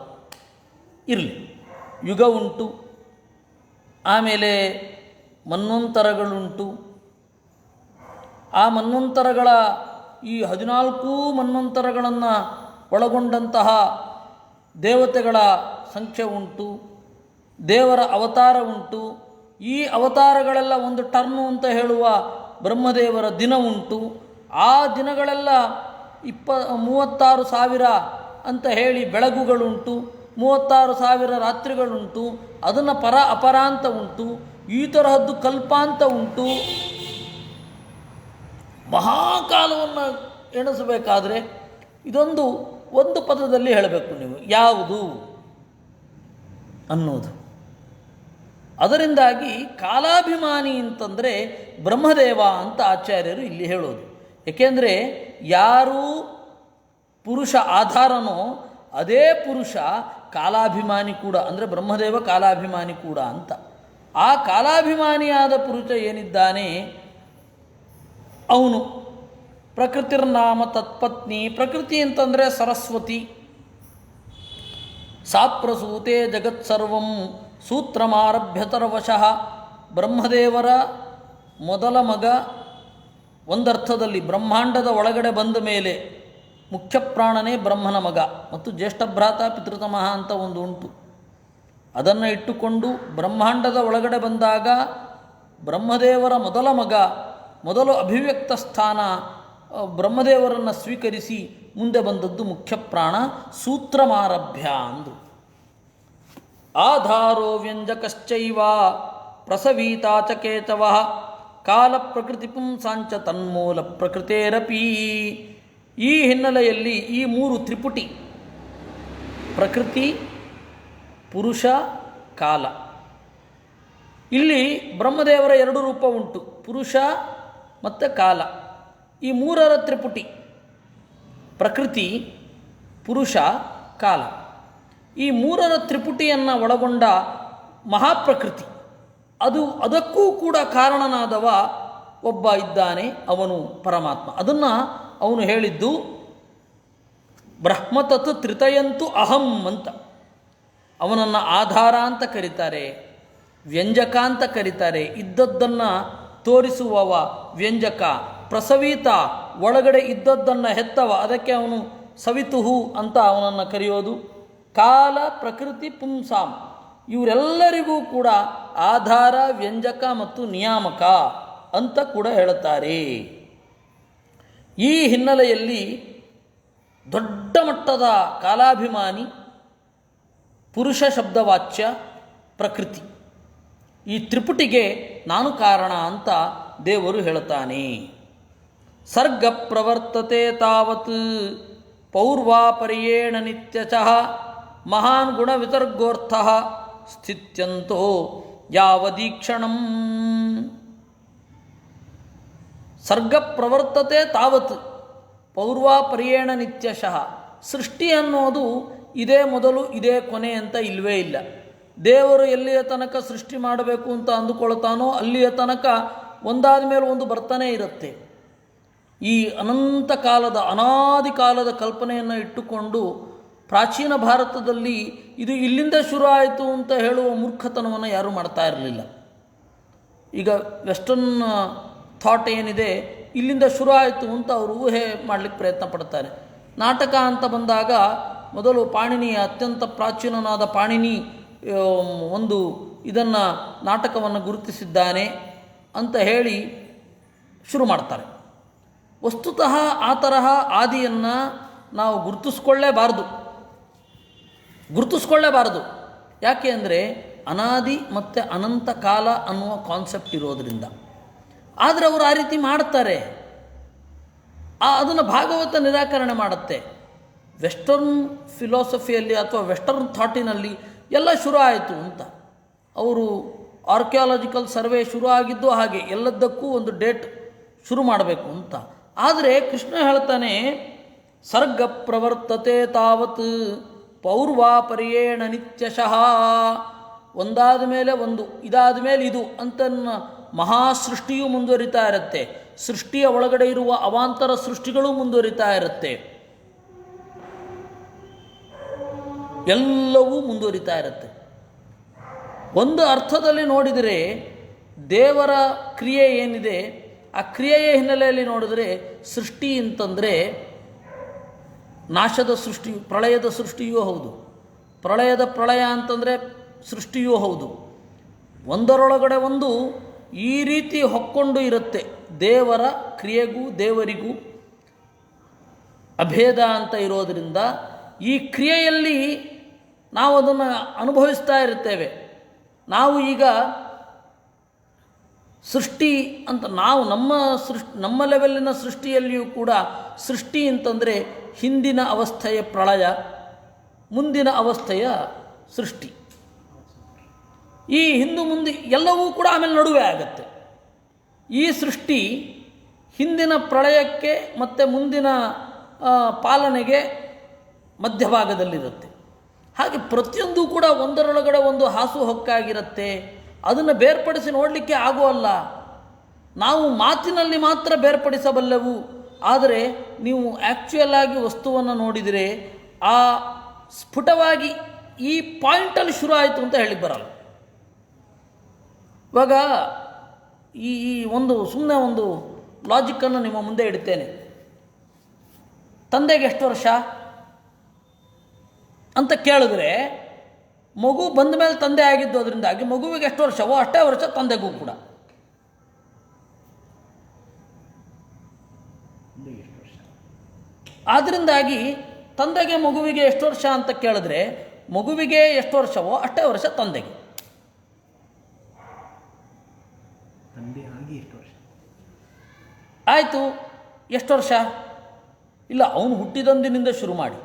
ಇರಲಿ, ಯುಗ ಉಂಟು. ಆಮೇಲೆ ಮನ್ವಂತರಗಳುಂಟು. ಆ ಮನ್ವಂತರಗಳ ಈ 14 ಮನ್ವಂತರಗಳನ್ನು ಒಳಗೊಂಡಂತಹ ದೇವತೆಗಳ ಸಂಖ್ಯೆ ಉಂಟು. ದೇವರ ಅವತಾರ ಉಂಟು. ಈ ಅವತಾರಗಳೆಲ್ಲ ಒಂದು ಟರ್ನು ಅಂತ ಹೇಳುವ ಬ್ರಹ್ಮದೇವರ ದಿನ ಉಂಟು. ಆ ದಿನಗಳೆಲ್ಲ 36,000 ಅಂತ ಹೇಳಿ ಬೆಳಗುಗಳುಂಟು. 36,000 ರಾತ್ರಿಗಳುಂಟು. ಅದನ್ನು ಪರ ಅಪರಾಂತ ಉಂಟು. ಈ ತರಹದ್ದು ಕಲ್ಪಾಂತ ಉಂಟು. ಮಹಾಕಾಲವನ್ನು ಎಣಿಸಬೇಕಾದ್ರೆ ಒಂದು ಪದದಲ್ಲಿ ಹೇಳಬೇಕು ನೀವು, ಯಾವುದು ಅನ್ನೋದು. ಅದರಿಂದಾಗಿ ಕಾಲಾಭಿಮಾನಿ ಅಂತಂದರೆ ಬ್ರಹ್ಮದೇವ ಅಂತ ಆಚಾರ್ಯರು ಇಲ್ಲಿ ಹೇಳೋದು. ಏಕೆಂದರೆ ಯಾರು ಪುರುಷ ಆಧಾರನೋ ಅದೇ ಪುರುಷ ಕಾಲಾಭಿಮಾನಿ ಕೂಡ. ಅಂದರೆ ಬ್ರಹ್ಮದೇವ ಕಾಲಾಭಿಮಾನಿ ಕೂಡ ಅಂತ. ಆ ಕಾಲಾಭಿಮಾನಿಯಾದ ಪುರುಷ ಏನಿದ್ದಾನೆ ಅವನು ಪ್ರಕೃತಿರ್ನಾಮ ತತ್ಪತ್ನಿ. ಪ್ರಕೃತಿ ಅಂತಂದರೆ ಸರಸ್ವತಿ. ಸಾಪ್ರಸೂತೆ ಜಗತ್ಸರ್ವಂ ಸೂತ್ರಮಾರಭ್ಯತರವಶಃ. ಬ್ರಹ್ಮದೇವರ ಮೊದಲ ಮಗ. ಒಂದರ್ಥದಲ್ಲಿ ಬ್ರಹ್ಮಾಂಡದ ಒಳಗಡೆ ಬಂದ ಮೇಲೆ ಮುಖ್ಯ ಪ್ರಾಣನೇ ಬ್ರಹ್ಮನ ಮಗ ಮತ್ತು ಜ್ಯೇಷ್ಠ ಭ್ರಾತ ಪಿತೃತಮಃ ಅಂತ ಒಂದು ಉಂಟು. ಅದನ್ನು ಇಟ್ಟುಕೊಂಡು ಬ್ರಹ್ಮಾಂಡದ ಒಳಗಡೆ ಬಂದಾಗ ಬ್ರಹ್ಮದೇವರ ಮೊದಲ ಮಗ, ಮೊದಲು ಅಭಿವ್ಯಕ್ತ ಸ್ಥಾನ ಬ್ರಹ್ಮದೇವರನ್ನು ಸ್ವೀಕರಿಸಿ ಮುಂದೆ ಬಂದದ್ದು ಮುಖ್ಯ ಪ್ರಾಣ. ಸೂತ್ರಮಾರಭ್ಯ ಅಂದರು. ಆಧಾರೋ ವ್ಯಂಜಕಶ್ಚೈವ ಪ್ರಸವೀತಾ ಚ ಕೇತವಃ ಕಾಲ ಪ್ರಕೃತಿ ಪುಂಸಾಂಚ ತನ್ಮೂಲ ಪ್ರಕೃತೇರಪಿ. ಈ ಹಿನ್ನೆಲೆಯಲ್ಲಿ ಈ ಮೂರು ತ್ರಿಪುಟಿ, ಪ್ರಕೃತಿ, ಪುರುಷ, ಕಾಲ. ಇಲ್ಲಿ ಬ್ರಹ್ಮದೇವರ ಎರಡು ರೂಪ ಉಂಟು, ಪುರುಷ ಮತ್ತು ಕಾಲ. ಈ ಮೂರರ ತ್ರಿಪುಟಿ ಪ್ರಕೃತಿ, ಪುರುಷ, ಕಾಲ. ಈ ಮೂರರ ತ್ರಿಪುಟಿಯನ್ನು ಒಳಗೊಂಡ ಮಹಾಪ್ರಕೃತಿ, ಅದಕ್ಕೂ ಕೂಡ ಕಾರಣನಾದವ ಒಬ್ಬ ಇದ್ದಾನೆ, ಅವನು ಪರಮಾತ್ಮ. ಅದನ್ನು ಅವನು ಹೇಳಿದ್ದು ಬ್ರಹ್ಮತತ್ ತ್ರಿತಯಂತು ಅಹಂ ಅಂತ. ಅವನನ್ನು ಆಧಾರ ಅಂತ ಕರೀತಾರೆ, ವ್ಯಂಜಕ ಅಂತ ಕರೀತಾರೆ, ಇದ್ದದ್ದನ್ನು ತೋರಿಸುವವ ವ್ಯಂಜಕ. ಪ್ರಸವೀತ, ಒಳಗಡೆ ಇದ್ದದ್ದನ್ನು ಹೆತ್ತವ, ಅದಕ್ಕೆ ಅವನು ಸವಿತುಹು ಅಂತ ಅವನನ್ನು ಕರೆಯೋದು. ಕಾಲ, ಪ್ರಕೃತಿ, ಪುಂಸಾಂ, ಇವರೆಲ್ಲರಿಗೂ ಕೂಡ ಆಧಾರ, ವ್ಯಂಜಕ ಮತ್ತು ನಿಯಾಮಕ ಅಂತ ಕೂಡ ಹೇಳುತ್ತಾರೆ. ಈ ಹಿನ್ನೆಲೆಯಲ್ಲಿ ದೊಡ್ಡ ಮಟ್ಟದ ಕಾಲಾಭಿಮಾನಿ ಪುರುಷ ಶಬ್ದವಾಚ್ಯ ಪ್ರಕೃತಿ, ಈ ತ್ರಿಪುಟಿಗೆ ನಾನು ಕಾರಣ ಅಂತ ದೇವರು ಹೇಳುತ್ತಾನೆ. ಸರ್ಗ ಪ್ರವರ್ತತೆ ತಾವತ್ ಪೌರ್ವಾಪರ್ಯೇಣ ನಿತ್ಯಚಃ ಮಹಾನ್ ಗುಣ ವಿತರ್ಗೋರ್ಥ ಸ್ಥಿತ್ಯಂತೋ ಯಾವದೀಕ್ಷಣಂ. ಸರ್ಗ ಪ್ರವರ್ತತೆ ತಾವತ್ ಪೌರ್ವಾಪರ್ಯೇಣ ನಿತ್ಯಶಃ. ಸೃಷ್ಟಿ ಅನ್ನೋದು ಇದೇ ಮೊದಲು ಇದೇ ಕೊನೆ ಅಂತ ಇಲ್ಲವೇ ಇಲ್ಲ. ದೇವರು ಎಲ್ಲಿಯ ತನಕ ಸೃಷ್ಟಿ ಮಾಡಬೇಕು ಅಂತ ಅಂದುಕೊಳ್ತಾನೋ ಅಲ್ಲಿಯ ತನಕ ಒಂದಾದ ಮೇಲೆ ಒಂದು ಬರ್ತಾನೇ ಇರುತ್ತೆ. ಈ ಅನಂತ ಕಾಲದ, ಅನಾದಿ ಕಾಲದ ಕಲ್ಪನೆಯನ್ನು ಇಟ್ಟುಕೊಂಡು ಪ್ರಾಚೀನ ಭಾರತದಲ್ಲಿ ಇದು ಇಲ್ಲಿಂದ ಶುರು ಆಯಿತು ಅಂತ ಹೇಳುವ ಮೂರ್ಖತನವನ್ನು ಯಾರೂ ಮಾಡ್ತಾ ಇರಲಿಲ್ಲ. ಈಗ ವೆಸ್ಟರ್ನ್ ಥಾಟ್ ಏನಿದೆ, ಇಲ್ಲಿಂದ ಶುರು ಆಯಿತು ಅಂತ ಅವರು ಊಹೆ ಮಾಡಲಿಕ್ಕೆ ಪ್ರಯತ್ನ ಪಡ್ತಾರೆ. ನಾಟಕ ಅಂತ ಬಂದಾಗ ಮೊದಲು ಪಾಣಿನಿಯ, ಅತ್ಯಂತ ಪ್ರಾಚೀನನಾದ ಪಾಣಿನಿ ಒಂದು ಇದನ್ನು ನಾಟಕವನ್ನು ಗುರುತಿಸಿದ್ದಾನೆ ಅಂತ ಹೇಳಿ ಶುರು ಮಾಡ್ತಾರೆ. ವಸ್ತುತಃ ಆ ತರಹ ಆದಿಯನ್ನು ನಾವು ಗುರುತಿಸ್ಕೊಳ್ಳೇಬಾರದು. ಯಾಕೆ ಅಂದರೆ ಅನಾದಿ ಮತ್ತು ಅನಂತ ಕಾಲ ಅನ್ನುವ ಕಾನ್ಸೆಪ್ಟ್ ಇರೋದರಿಂದ. ಆದರೆ ಅವರು ಆ ರೀತಿ ಮಾಡ್ತಾರೆ. ಅದನ್ನು ಭಾಗವತ ನಿರಾಕರಣೆ ಮಾಡುತ್ತೆ. ವೆಸ್ಟರ್ನ್ ಫಿಲಾಸಫಿಯಲ್ಲಿ ಅಥವಾ ವೆಸ್ಟರ್ನ್ ಥಾಟಿನಲ್ಲಿ ಎಲ್ಲ ಶುರು ಆಯಿತು ಅಂತ. ಅವರು ಆರ್ಕಿಯಾಲಜಿಕಲ್ ಸರ್ವೆ ಶುರು ಆಗಿದ್ದು ಹಾಗೆ, ಎಲ್ಲದಕ್ಕೂ ಒಂದು ಡೇಟ್ ಶುರು ಮಾಡಬೇಕು ಅಂತ. ಆದರೆ ಕೃಷ್ಣ ಹೇಳ್ತಾನೆ, ಸರ್ಗ ಪ್ರವರ್ತತೆ ತಾವತ್ ಪೌರ್ವಾಪರ್ಯೇಣ ನಿತ್ಯಶಃ. ಒಂದಾದ ಮೇಲೆ ಒಂದು, ಇದಾದ ಮೇಲೆ ಇದು ಅಂತ ಮಹಾಸೃಷ್ಟಿಯೂ ಮುಂದುವರಿತಾ ಇರುತ್ತೆ. ಸೃಷ್ಟಿಯ ಒಳಗಡೆ ಇರುವ ಅವಾಂತರ ಸೃಷ್ಟಿಗಳು ಮುಂದುವರಿತಾ ಇರುತ್ತೆ. ಎಲ್ಲವೂ ಮುಂದುವರಿತಾ ಇರುತ್ತೆ. ಒಂದು ಅರ್ಥದಲ್ಲಿ ನೋಡಿದರೆ ದೇವರ ಕ್ರಿಯೆ ಏನಿದೆ, ಆ ಕ್ರಿಯೆಯ ಹಿನ್ನೆಲೆಯಲ್ಲಿ ನೋಡಿದರೆ ಸೃಷ್ಟಿ ಅಂತಂದರೆ ನಾಶದ ಸೃಷ್ಟಿ, ಪ್ರಳಯದ ಸೃಷ್ಟಿಯೂ ಹೌದು. ಪ್ರಳಯದ ಪ್ರಳಯ ಅಂತಂದರೆ ಸೃಷ್ಟಿಯೂ ಹೌದು. ಒಂದರೊಳಗಡೆ ಒಂದು ಈ ರೀತಿ ಹೊಕ್ಕೊಂಡು ಇರುತ್ತೆ. ದೇವರ ಕ್ರಿಯೆಗೂ ದೇವರಿಗೂ ಅಭೇದ ಅಂತ ಇರೋದರಿಂದ ಈ ಕ್ರಿಯೆಯಲ್ಲಿ ನಾವು ಅದನ್ನು ಅನುಭವಿಸ್ತಾ ಇರ್ತೇವೆ. ನಾವು ಈಗ ಸೃಷ್ಟಿ ಅಂತ ನಾವು ನಮ್ಮ ಲೆವೆಲ್ಲಿನ ಸೃಷ್ಟಿಯಲ್ಲಿಯೂ ಕೂಡ ಸೃಷ್ಟಿ ಅಂತಂದರೆ ಹಿಂದಿನ ಅವಸ್ಥೆಯ ಪ್ರಳಯ, ಮುಂದಿನ ಅವಸ್ಥೆಯ ಸೃಷ್ಟಿ. ಈ ಹಿಂದು ಮುಂದೆ ಎಲ್ಲವೂ ಕೂಡ ಆಮೇಲೆ ನಡುವೆ ಆಗುತ್ತೆ. ಈ ಸೃಷ್ಟಿ ಹಿಂದಿನ ಪ್ರಳಯಕ್ಕೆ ಮತ್ತು ಮುಂದಿನ ಪಾಲನೆಗೆ ಮಧ್ಯಭಾಗದಲ್ಲಿರುತ್ತೆ. ಹಾಗೆ ಪ್ರತಿಯೊಂದು ಕೂಡ ಒಂದರೊಳಗಡೆ ಒಂದು ಹಾಸು ಹೊಕ್ಕಾಗಿರುತ್ತೆ. ಅದನ್ನು ಬೇರ್ಪಡಿಸಿ ನೋಡಲಿಕ್ಕೆ ಆಗುವಲ್ಲ. ನಾವು ಮಾತಿನಲ್ಲಿ ಮಾತ್ರ ಬೇರ್ಪಡಿಸಬಲ್ಲೆವು. ಆದರೆ ನೀವು ಆ್ಯಕ್ಚುಯಲ್ ಆಗಿ ವಸ್ತುವನ್ನು ನೋಡಿದರೆ ಆ ಸ್ಫುಟವಾಗಿ ಈ ಪಾಯಿಂಟಲ್ಲಿ ಶುರು ಆಯಿತು ಅಂತ ಹೇಳಿ ಬರಲ್ಲ. ಇವಾಗ ಈ ಒಂದು ಸುಮ್ಮನೆ ಒಂದು ಲಾಜಿಕ್ಕನ್ನು ನಿಮ್ಮ ಮುಂದೆ ಇಡ್ತೇನೆ. ತಂದೆಗೆ ಎಷ್ಟು ವರ್ಷ ಅಂತ ಕೇಳಿದ್ರೆ, ಮಗು ಬಂದ ಮೇಲೆ ತಂದೆ ಆಗಿದ್ದು ಅದರಿಂದಾಗಿ ಮಗುವಿಗೆ ಎಷ್ಟು ವರ್ಷವೋ ಅಷ್ಟೇ ವರ್ಷ ತಂದೆಗೂ ಕೂಡ. ಆದ್ದರಿಂದಾಗಿ ತಂದೆಗೆ ಮಗುವಿಗೆ ಎಷ್ಟು ವರ್ಷ ಅಂತ ಕೇಳಿದ್ರೆ ಮಗುವಿಗೆ ಎಷ್ಟು ವರ್ಷವೋ ಅಷ್ಟೇ ವರ್ಷ ತಂದೆಗೆ. ಆಯಿತು, ಎಷ್ಟು ವರ್ಷ? ಇಲ್ಲ, ಅವನು ಹುಟ್ಟಿದಂದಿನಿಂದ ಶುರು ಮಾಡಿ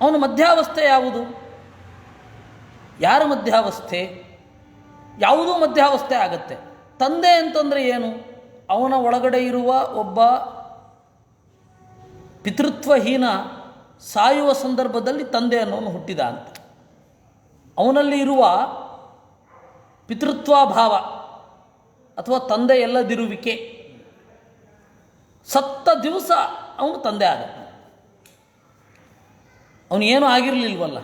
ಅವನ ಮಧ್ಯಾವಸ್ಥೆ ಯಾವುದು? ಯಾರ ಮಧ್ಯಾವಸ್ಥೆ? ಯಾವುದೂ ಮಧ್ಯಾವಸ್ಥೆ ಆಗತ್ತೆ. ತಂದೆ ಅಂತಂದರೆ ಏನು? ಅವನ ಒಳಗಡೆ ಇರುವ ಒಬ್ಬ ಪಿತೃತ್ವಹೀನ ಸಾಯುವ ಸಂದರ್ಭದಲ್ಲಿ ತಂದೆ ಅನ್ನೋನು ಹುಟ್ಟಿದ ಅಂತ. ಅವನಲ್ಲಿ ಇರುವ ಪಿತೃತ್ವಭಾವ ಅಥವಾ ತಂದೆ ಎಲ್ಲದಿರುವಿಕೆ ಸತ್ತ ದಿವಸ ಅವನು ತಂದೆ ಆದ. ಅವನೇನು ಆಗಿರಲಿಲ್ವಲ್ಲ,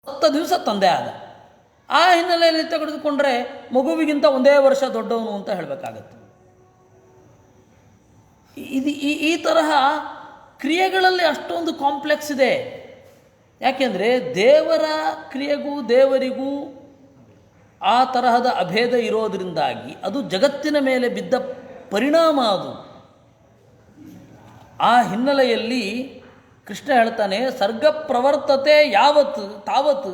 ಸತ್ತ ದಿವಸ ತಂದೆ ಆದ. ಆ ಹಿನ್ನೆಲೆಯಲ್ಲಿ ತೆಗೆದುಕೊಂಡ್ರೆ ಮಗುವಿಗಿಂತ ಒಂದೇ ವರ್ಷ ದೊಡ್ಡವನು ಅಂತ ಹೇಳಬೇಕಾಗತ್ತೆ. ಈ ತರಹ ಕ್ರಿಯೆಗಳಲ್ಲಿ ಅಷ್ಟೊಂದು ಕಾಂಪ್ಲೆಕ್ಸ್ ಇದೆ. ಯಾಕೆಂದರೆ ದೇವರ ಕ್ರಿಯೆಗೂ ದೇವರಿಗೂ ಆ ತರಹದ ಅಭೇದ ಇರೋದರಿಂದಾಗಿ ಅದು ಜಗತ್ತಿನ ಮೇಲೆ ಬಿದ್ದ ಪರಿಣಾಮ ಅದು. ಆ ಹಿನ್ನೆಲೆಯಲ್ಲಿ ಕೃಷ್ಣ ಹೇಳ್ತಾನೆ, ಸರ್ಗ ಪ್ರವರ್ತತೆ ಯಾವತ್ ತಾವತ್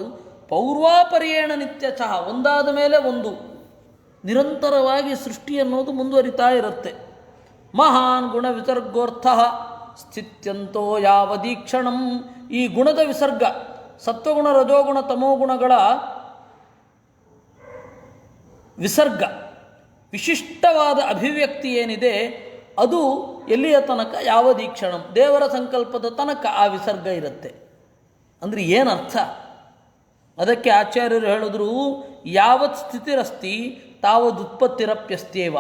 ಪೌರ್ವಾಪರ್ಯೇಣ ನಿತ್ಯ ಚಹ. ಒಂದಾದ ಮೇಲೆ ಒಂದು ನಿರಂತರವಾಗಿ ಸೃಷ್ಟಿ ಅನ್ನೋದು ಮುಂದುವರಿತಾ ಇರುತ್ತೆ. ಮಹಾನ್ ಗುಣ ವಿಸರ್ಗೋರ್ಥ ಸ್ಥಿತ್ಯಂತೋ ಯಾವದೀಕ್ಷಣಂ. ಈ ಗುಣದ ವಿಸರ್ಗ, ಸತ್ವಗುಣ ರಜೋಗುಣ ತಮೋಗುಣಗಳ ವಿಸರ್ಗ, ವಿಶಿಷ್ಟವಾದ ಅಭಿವ್ಯಕ್ತಿ ಏನಿದೆ ಅದು ಎಲ್ಲಿಯ ತನಕ? ಯಾವದೀಕ್ಷಣಂ, ದೇವರ ಸಂಕಲ್ಪದ ತನಕ ಆ ವಿಸರ್ಗ ಇರುತ್ತೆ. ಅಂದರೆ ಏನರ್ಥ? ಅದಕ್ಕೆ ಆಚಾರ್ಯರು ಹೇಳಿದ್ರು, ಯಾವತ್ ಸ್ಥಿತಿರಸ್ತಿ ತಾವದುತ್ಪತ್ತಿರಪ್ಯಸ್ತ್ಯೇವ.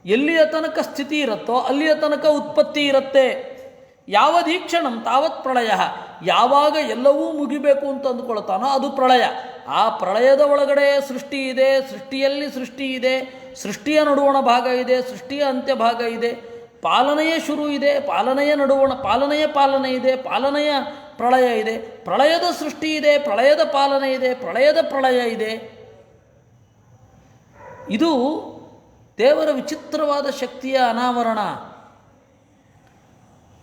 ಎಲ್ಲಿಯ ತನಕ ಸ್ಥಿತಿ ಇರುತ್ತೋ ಅಲ್ಲಿಯ ತನಕ ಉತ್ಪತ್ತಿ ಇರುತ್ತೆ. ಯಾವದೀಕ್ಷಣಂ ತಾವತ್ ಪ್ರಳಯ. ಯಾವಾಗ ಎಲ್ಲವೂ ಮುಗಿಬೇಕು ಅಂತ ಅಂದುಕೊಳ್ತಾನೋ ಅದು ಪ್ರಳಯ. ಆ ಪ್ರಳಯದ ಒಳಗಡೆ ಸೃಷ್ಟಿ ಇದೆ, ಸೃಷ್ಟಿಯಲ್ಲಿ ಸೃಷ್ಟಿ ಇದೆ, ಸೃಷ್ಟಿಯ ನಡುವಣ ಭಾಗ ಇದೆ, ಸೃಷ್ಟಿಯ ಅಂತ್ಯ ಭಾಗ ಇದೆ, ಪಾಲನೆಯ ಶುರು ಇದೆ, ಪಾಲನೆಯ ನಡುವಣ ಪಾಲನೆ ಇದೆ, ಪಾಲನೆಯ ಪ್ರಳಯ ಇದೆ, ಪ್ರಳಯದ ಸೃಷ್ಟಿ ಇದೆ, ಪ್ರಳಯದ ಪಾಲನೆ ಇದೆ, ಪ್ರಳಯದ ಪ್ರಳಯ ಇದೆ. ಇದು ದೇವರ ವಿಚಿತ್ರವಾದ ಶಕ್ತಿಯ ಅನಾವರಣ.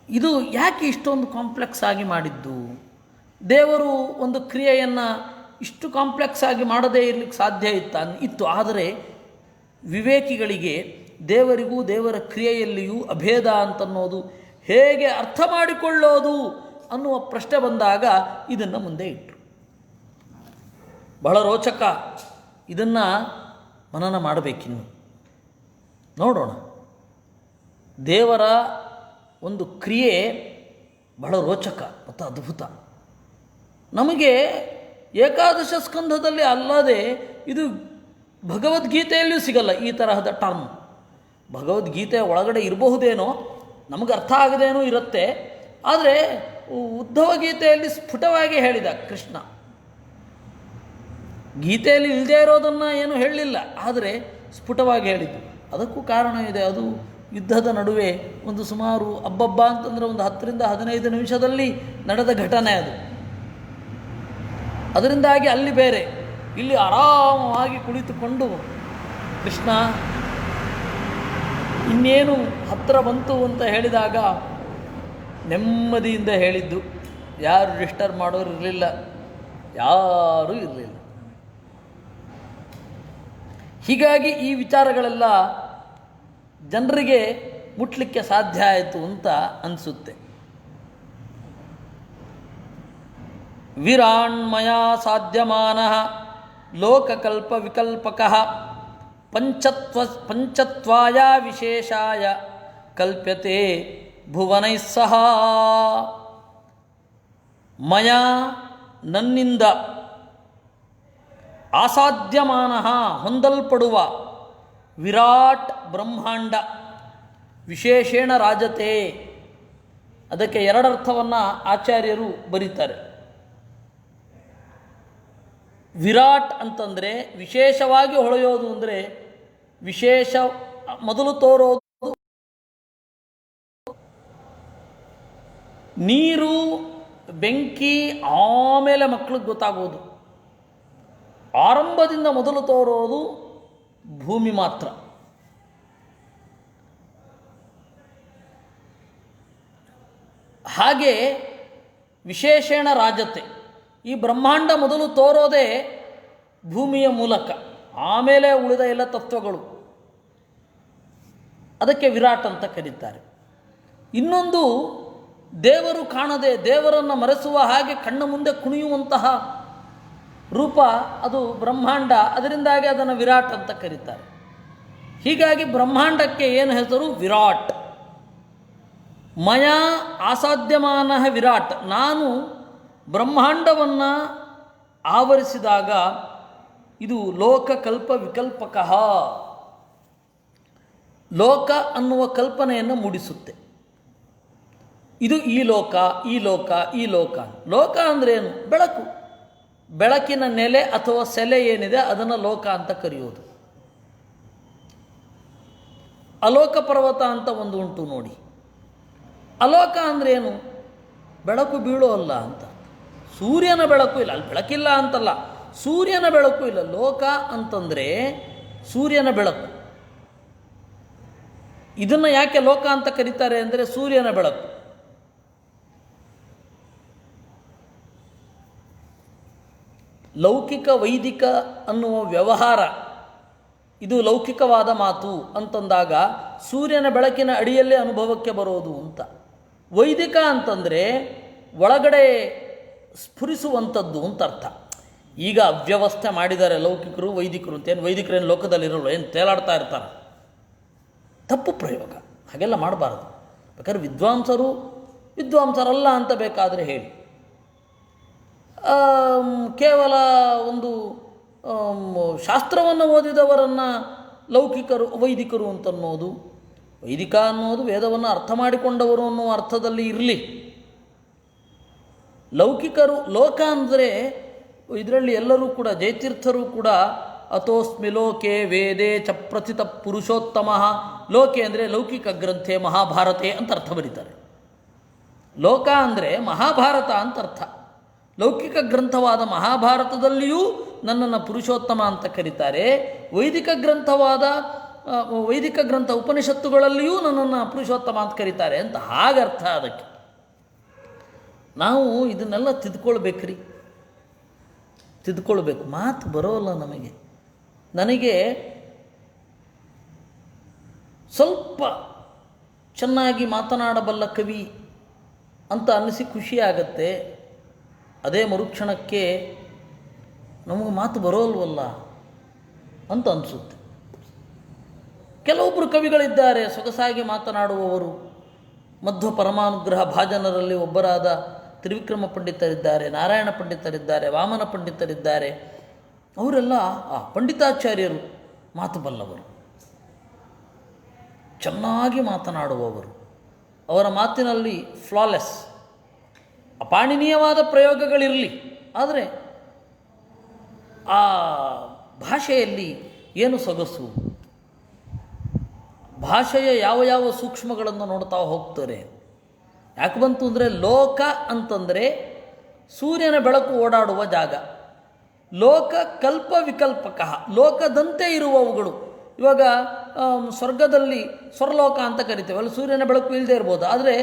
ಇದು ಯಾಕೆ ಇಷ್ಟೊಂದು ಕಾಂಪ್ಲೆಕ್ಸ್ ಆಗಿ ಮಾಡಿದ್ದು? ದೇವರು ಒಂದು ಕ್ರಿಯೆಯನ್ನು ಇಷ್ಟು ಕಾಂಪ್ಲೆಕ್ಸ್ ಆಗಿ ಮಾಡದೇ ಇರಲಿಕ್ಕೆ ಸಾಧ್ಯ ಇತ್ತು. ಆದರೆ ವಿವೇಕಿಗಳಿಗೆ ದೇವರಿಗೂ ದೇವರ ಕ್ರಿಯೆಯಲ್ಲಿಯೂ ಅಭೇದ ಅಂತನ್ನೋದು ಹೇಗೆ ಅರ್ಥ ಮಾಡಿಕೊಳ್ಳೋದು ಅನ್ನುವ ಪ್ರಶ್ನೆ ಬಂದಾಗ ಇದನ್ನು ಮುಂದೆ ಇಟ್ಟರು. ಬಹಳ ರೋಚಕ. ಇದನ್ನು ಮನನ ಮಾಡಬೇಕಿನ್ನು. ನೋಡೋಣ. ದೇವರ ಒಂದು ಕ್ರಿಯೆ ಬಹಳ ರೋಚಕ ಮತ್ತು ಅದ್ಭುತ. ನಮಗೆ ಏಕಾದಶ ಸ್ಕಂಧದಲ್ಲಿ ಅಲ್ಲದೆ ಇದು ಭಗವದ್ಗೀತೆಯಲ್ಲಿಯೂ ಸಿಗಲ್ಲ ಈ ತರಹದ ಟರ್ಮ್. ಭಗವದ್ಗೀತೆಯ ಒಳಗಡೆ ಇರಬಹುದೇನೋ, ನಮಗೆ ಅರ್ಥ ಆಗದೇನೂ ಇರುತ್ತೆ. ಆದರೆ ಉದ್ಧವ ಗೀತೆಯಲ್ಲಿ ಸ್ಫುಟವಾಗಿ ಹೇಳಿದ ಕೃಷ್ಣ. ಗೀತೆಯಲ್ಲಿ ಇಲ್ಲದೇ ಇರೋದನ್ನು ಏನು ಹೇಳಲಿಲ್ಲ, ಆದರೆ ಸ್ಫುಟವಾಗಿ ಹೇಳಿದ್ದು. ಅದಕ್ಕೂ ಕಾರಣ ಇದೆ. ಅದು ಯುದ್ಧದ ನಡುವೆ ಒಂದು ಸುಮಾರು ಅಬ್ಬಬ್ಬ ಅಂತಂದರೆ ಒಂದು 10ರಿಂದ 15 ನಿಮಿಷದಲ್ಲಿ ನಡೆದ ಘಟನೆ ಅದು. ಅದರಿಂದಾಗಿ ಅಲ್ಲಿ ಬೇರೆ, ಇಲ್ಲಿ ಆರಾಮವಾಗಿ ಕುಳಿತುಕೊಂಡು ಕೃಷ್ಣ ಇನ್ನೇನು ಹತ್ತಿರ ಬಂತು ಅಂತ ಹೇಳಿದಾಗ ನೆಮ್ಮದಿಯಿಂದ ಹೇಳಿದ್ದು. ಯಾರು ಡಿಸ್ಟರ್ಬ್ ಮಾಡೋರು ಇರಲಿಲ್ಲ, ಯಾರೂ ಇರಲಿಲ್ಲ. ಹೀಗಾಗಿ ಈ ವಿಚಾರಗಳೆಲ್ಲ ಜನರಿಗೆ ಮುಟ್ಲಿಕ್ಕೆ ಸಾಧ್ಯ ಆಯಿತು ಅಂತ ಅನಿಸುತ್ತೆ. ವಿರಾಣ್ಮಯ ಸಾಧ್ಯಮಾನಃ ಲೋಕಕಲ್ಪ ವಿಕಲ್ಪಕಃ ಪಂಚತ್ವಾಯ ವಿಶೇಷಾಯ ಕಲ್ಪ್ಯತೆ ಭುವನೈಃ ಸಹ. ಮಯ ನನ್ನಿಂದ ಆಸಾಧ್ಯಮಾನಃ ಹೊಂದಲ್ಪಡುವ ವಿರಾಟ್ ಬ್ರಹ್ಮಾಂಡ ವಿಶೇಷೇಣ ರಾಜತೆ. ಅದಕ್ಕೆ ಎರಡರ್ಥವನ್ನು ಆಚಾರ್ಯರು ಬರೀತಾರೆ. ವಿರಾಟ್ ಅಂತಂದರೆ ವಿಶೇಷವಾಗಿ ಹೊಳೆಯೋದು, ಅಂದರೆ ವಿಶೇಷ ಮೊದಲು ತೋರೋದು ನೀರು, ಬೆಂಕಿ, ಆಮೇಲೆ ಮಕ್ಕಳಿಗೆ ಗೊತ್ತಾಗೋದು. ಆರಂಭದಿಂದ ಮೊದಲು ತೋರೋದು ಭೂಮಿ ಮಾತ್ರ. ಹಾಗೆ ವಿಶೇಷಣ ರಾಜತೆ, ಈ ಬ್ರಹ್ಮಾಂಡ ಮೊದಲು ತೋರೋದೇ ಭೂಮಿಯ ಮೂಲಕ, ಆಮೇಲೆ ಉಳಿದ ಎಲ್ಲ ತತ್ವಗಳು. ಅದಕ್ಕೆ ವಿರಾಟ್ ಅಂತ ಕರೀತಾರೆ. ಇನ್ನೊಂದು, ದೇವರು ಕಾಣದೆ ದೇವರನ್ನು ಮರೆಸುವ ಹಾಗೆ ಕಣ್ಣ ಮುಂದೆ ಕುಣಿಯುವಂತಹ ರೂಪ, ಅದು ಬ್ರಹ್ಮಾಂಡ. ಅದರಿಂದಾಗಿ ಅದನ್ನು ವಿರಾಟ್ ಅಂತ ಕರೀತಾರೆ. ಹೀಗಾಗಿ ಬ್ರಹ್ಮಾಂಡಕ್ಕೆ ಏನು ಹೆಸರು? ವಿರಾಟ್. ಮಯಾ ಆಸಾಧ್ಯಮಾನ ವಿರಾಟ್. ನಾನು ಬ್ರಹ್ಮಾಂಡವನ್ನು ಆವರಿಸಿದಾಗ ಇದು ಲೋಕಕಲ್ಪ ವಿಕಲ್ಪಕಃ, ಲೋಕ ಅನ್ನುವ ಕಲ್ಪನೆಯನ್ನು ಮೂಡಿಸುತ್ತೆ. ಇದು ಈ ಲೋಕ, ಈ ಲೋಕ, ಈ ಲೋಕ. ಲೋಕ ಅಂದರೆ ಏನು? ಬೆಳಕು. ಬೆಳಕಿನ ನೆಲೆ ಅಥವಾ ಸೆಲೆ ಏನಿದೆ ಅದನ್ನು ಲೋಕ ಅಂತ ಕರೆಯೋದು. ಅಲೋಕ ಪರ್ವತ ಅಂತ ಒಂದು ಉಂಟು ನೋಡಿ. ಅಲೋಕ ಅಂದರೆ ಏನು? ಬೆಳಕು ಬೀಳೋಲ್ಲ ಅಂತ. ಸೂರ್ಯನ ಬೆಳಕು ಇಲ್ಲ, ಅಲ್ಲಿ ಬೆಳಕಿಲ್ಲ ಅಂತಲ್ಲ, ಸೂರ್ಯನ ಬೆಳಕು ಇಲ್ಲ. ಲೋಕ ಅಂತಂದರೆ ಸೂರ್ಯನ ಬೆಳಕು. ಇದನ್ನು ಯಾಕೆ ಲೋಕ ಅಂತ ಕರೀತಾರೆ ಅಂದರೆ ಸೂರ್ಯನ ಬೆಳಕು. ಲೌಕಿಕ ವೈದಿಕ ಅನ್ನುವ ವ್ಯವಹಾರ ಇದು ಲೌಕಿಕವಾದ ಮಾತು ಅಂತಂದಾಗ ಸೂರ್ಯನ ಬೆಳಕಿನ ಅಡಿಯಲ್ಲೇ ಅನುಭವಕ್ಕೆ ಬರೋದು ಅಂತ. ವೈದಿಕ ಅಂತಂದರೆ ಒಳಗಡೆ ಸ್ಫುರಿಸುವಂಥದ್ದು ಅಂತ ಅರ್ಥ. ಈಗ ಅವ್ಯವಸ್ಥೆ ಮಾಡಿದ್ದಾರೆ ಲೌಕಿಕರು ವೈದಿಕರು ಅಂತ. ಏನು ವೈದಿಕರೇನು ಲೋಕದಲ್ಲಿರೋರು ಏನು ತೇಲಾಡ್ತಾ ಇರ್ತಾರೆ? ತಪ್ಪು ಪ್ರಯೋಗ. ಹಾಗೆಲ್ಲ ಮಾಡಬಾರ್ದು. ಬೇಕಾದ್ರೆ ವಿದ್ವಾಂಸರಲ್ಲ ಅಂತ ಬೇಕಾದರೆ ಹೇಳಿ. ಕೇವಲ ಒಂದು ಶಾಸ್ತ್ರವನ್ನು ಓದಿದವರನ್ನು ಲೌಕಿಕರು ವೈದಿಕರು ಅಂತನ್ನೋದು, ವೈದಿಕ ಅನ್ನೋದು ವೇದವನ್ನು ಅರ್ಥ ಮಾಡಿಕೊಂಡವರು ಅನ್ನೋ ಅರ್ಥದಲ್ಲಿ ಇರಲಿ. ಲೌಕಿಕರು, ಲೋಕ ಅಂದರೆ ಇದರಲ್ಲಿ ಎಲ್ಲರೂ ಕೂಡ, ಜಯತೀರ್ಥರು ಕೂಡ ಅಥೋಸ್ಮಿ ಲೋಕೆ ವೇದೇ ಚ ಪ್ರಥಿತ ಪುರುಷೋತ್ತಮ, ಲೋಕೆ ಅಂದರೆ ಲೌಕಿಕ ಗ್ರಂಥೆ ಮಹಾಭಾರತೆ ಅಂತ ಅರ್ಥ ಬರೀತಾರೆ. ಲೋಕ ಅಂದರೆ ಮಹಾಭಾರತ ಅಂತ ಅರ್ಥ. ಲೌಕಿಕ ಗ್ರಂಥವಾದ ಮಹಾಭಾರತದಲ್ಲಿಯೂ ನನ್ನನ್ನು ಪುರುಷೋತ್ತಮ ಅಂತ ಕರೀತಾರೆ. ವೈದಿಕ ಗ್ರಂಥ ಉಪನಿಷತ್ತುಗಳಲ್ಲಿಯೂ ನನ್ನನ್ನು ಪುರುಷೋತ್ತಮ ಅಂತ ಕರೀತಾರೆ ಅಂತ ಹಾಗರ್ಥ. ಅದಕ್ಕೆ ನಾವು ಇದನ್ನೆಲ್ಲ ತಿದ್ಕೊಳ್ಬೇಕು. ಮಾತು ಬರೋಲ್ಲ ನಮಗೆ. ನನಗೆ ಸ್ವಲ್ಪ ಚೆನ್ನಾಗಿ ಮಾತನಾಡಬಲ್ಲ ಕವಿ ಅಂತ ಅನ್ನಿಸಿ ಖುಷಿಯಾಗತ್ತೆ. ಅದೇ ಮರುಕ್ಷಣಕ್ಕೆ ನಮಗೆ ಮಾತು ಬರೋಲ್ವಲ್ಲ ಅಂತ ಅನಿಸುತ್ತೆ. ಕೆಲವೊಬ್ಬರು ಕವಿಗಳಿದ್ದಾರೆ ಸೊಗಸಾಗಿ ಮಾತನಾಡುವವರು. ಮಧ್ವ ಪರಮಾನುಗ್ರಹ ಭಾಜನರಲ್ಲಿ ಒಬ್ಬರಾದ ತ್ರಿವಿಕ್ರಮ ಪಂಡಿತರಿದ್ದಾರೆ, ನಾರಾಯಣ ಪಂಡಿತರಿದ್ದಾರೆ, ವಾಮನ ಪಂಡಿತರಿದ್ದಾರೆ. ಅವರೆಲ್ಲ ಪಂಡಿತಾಚಾರ್ಯರು, ಮಾತು ಬಲ್ಲವರು, ಚೆನ್ನಾಗಿ ಮಾತನಾಡುವವರು. ಅವರ ಮಾತಿನಲ್ಲಿ ಫ್ಲಾಲೆಸ್, ಅಪಾಣನೀಯವಾದ ಪ್ರಯೋಗಗಳಿರಲಿ, ಆದರೆ ಆ ಭಾಷೆಯಲ್ಲಿ ಏನು ಸೊಗಸು, ಭಾಷೆಯ ಯಾವ ಯಾವ ಸೂಕ್ಷ್ಮಗಳನ್ನು ನೋಡ್ತಾ ಹೋಗ್ತಾರೆ. ಯಾಕೆ ಬಂತು ಅಂದರೆ ಲೋಕ ಅಂತಂದರೆ ಸೂರ್ಯನ ಬೆಳಕು ಓಡಾಡುವ ಜಾಗ. ಲೋಕ ಕಲ್ಪ ವಿಕಲ್ಪಕ, ಲೋಕದಂತೆ ಇರುವವುಗಳು. ಇವಾಗ ಸ್ವರ್ಗದಲ್ಲಿ ಸ್ವರ್ಲೋಕ ಅಂತ ಕರಿತೇವೆ, ಅಲ್ಲಿ ಸೂರ್ಯನ ಬೆಳಕು ಇಲ್ಲದೆ ಇರ್ಬೋದು, ಆದರೆ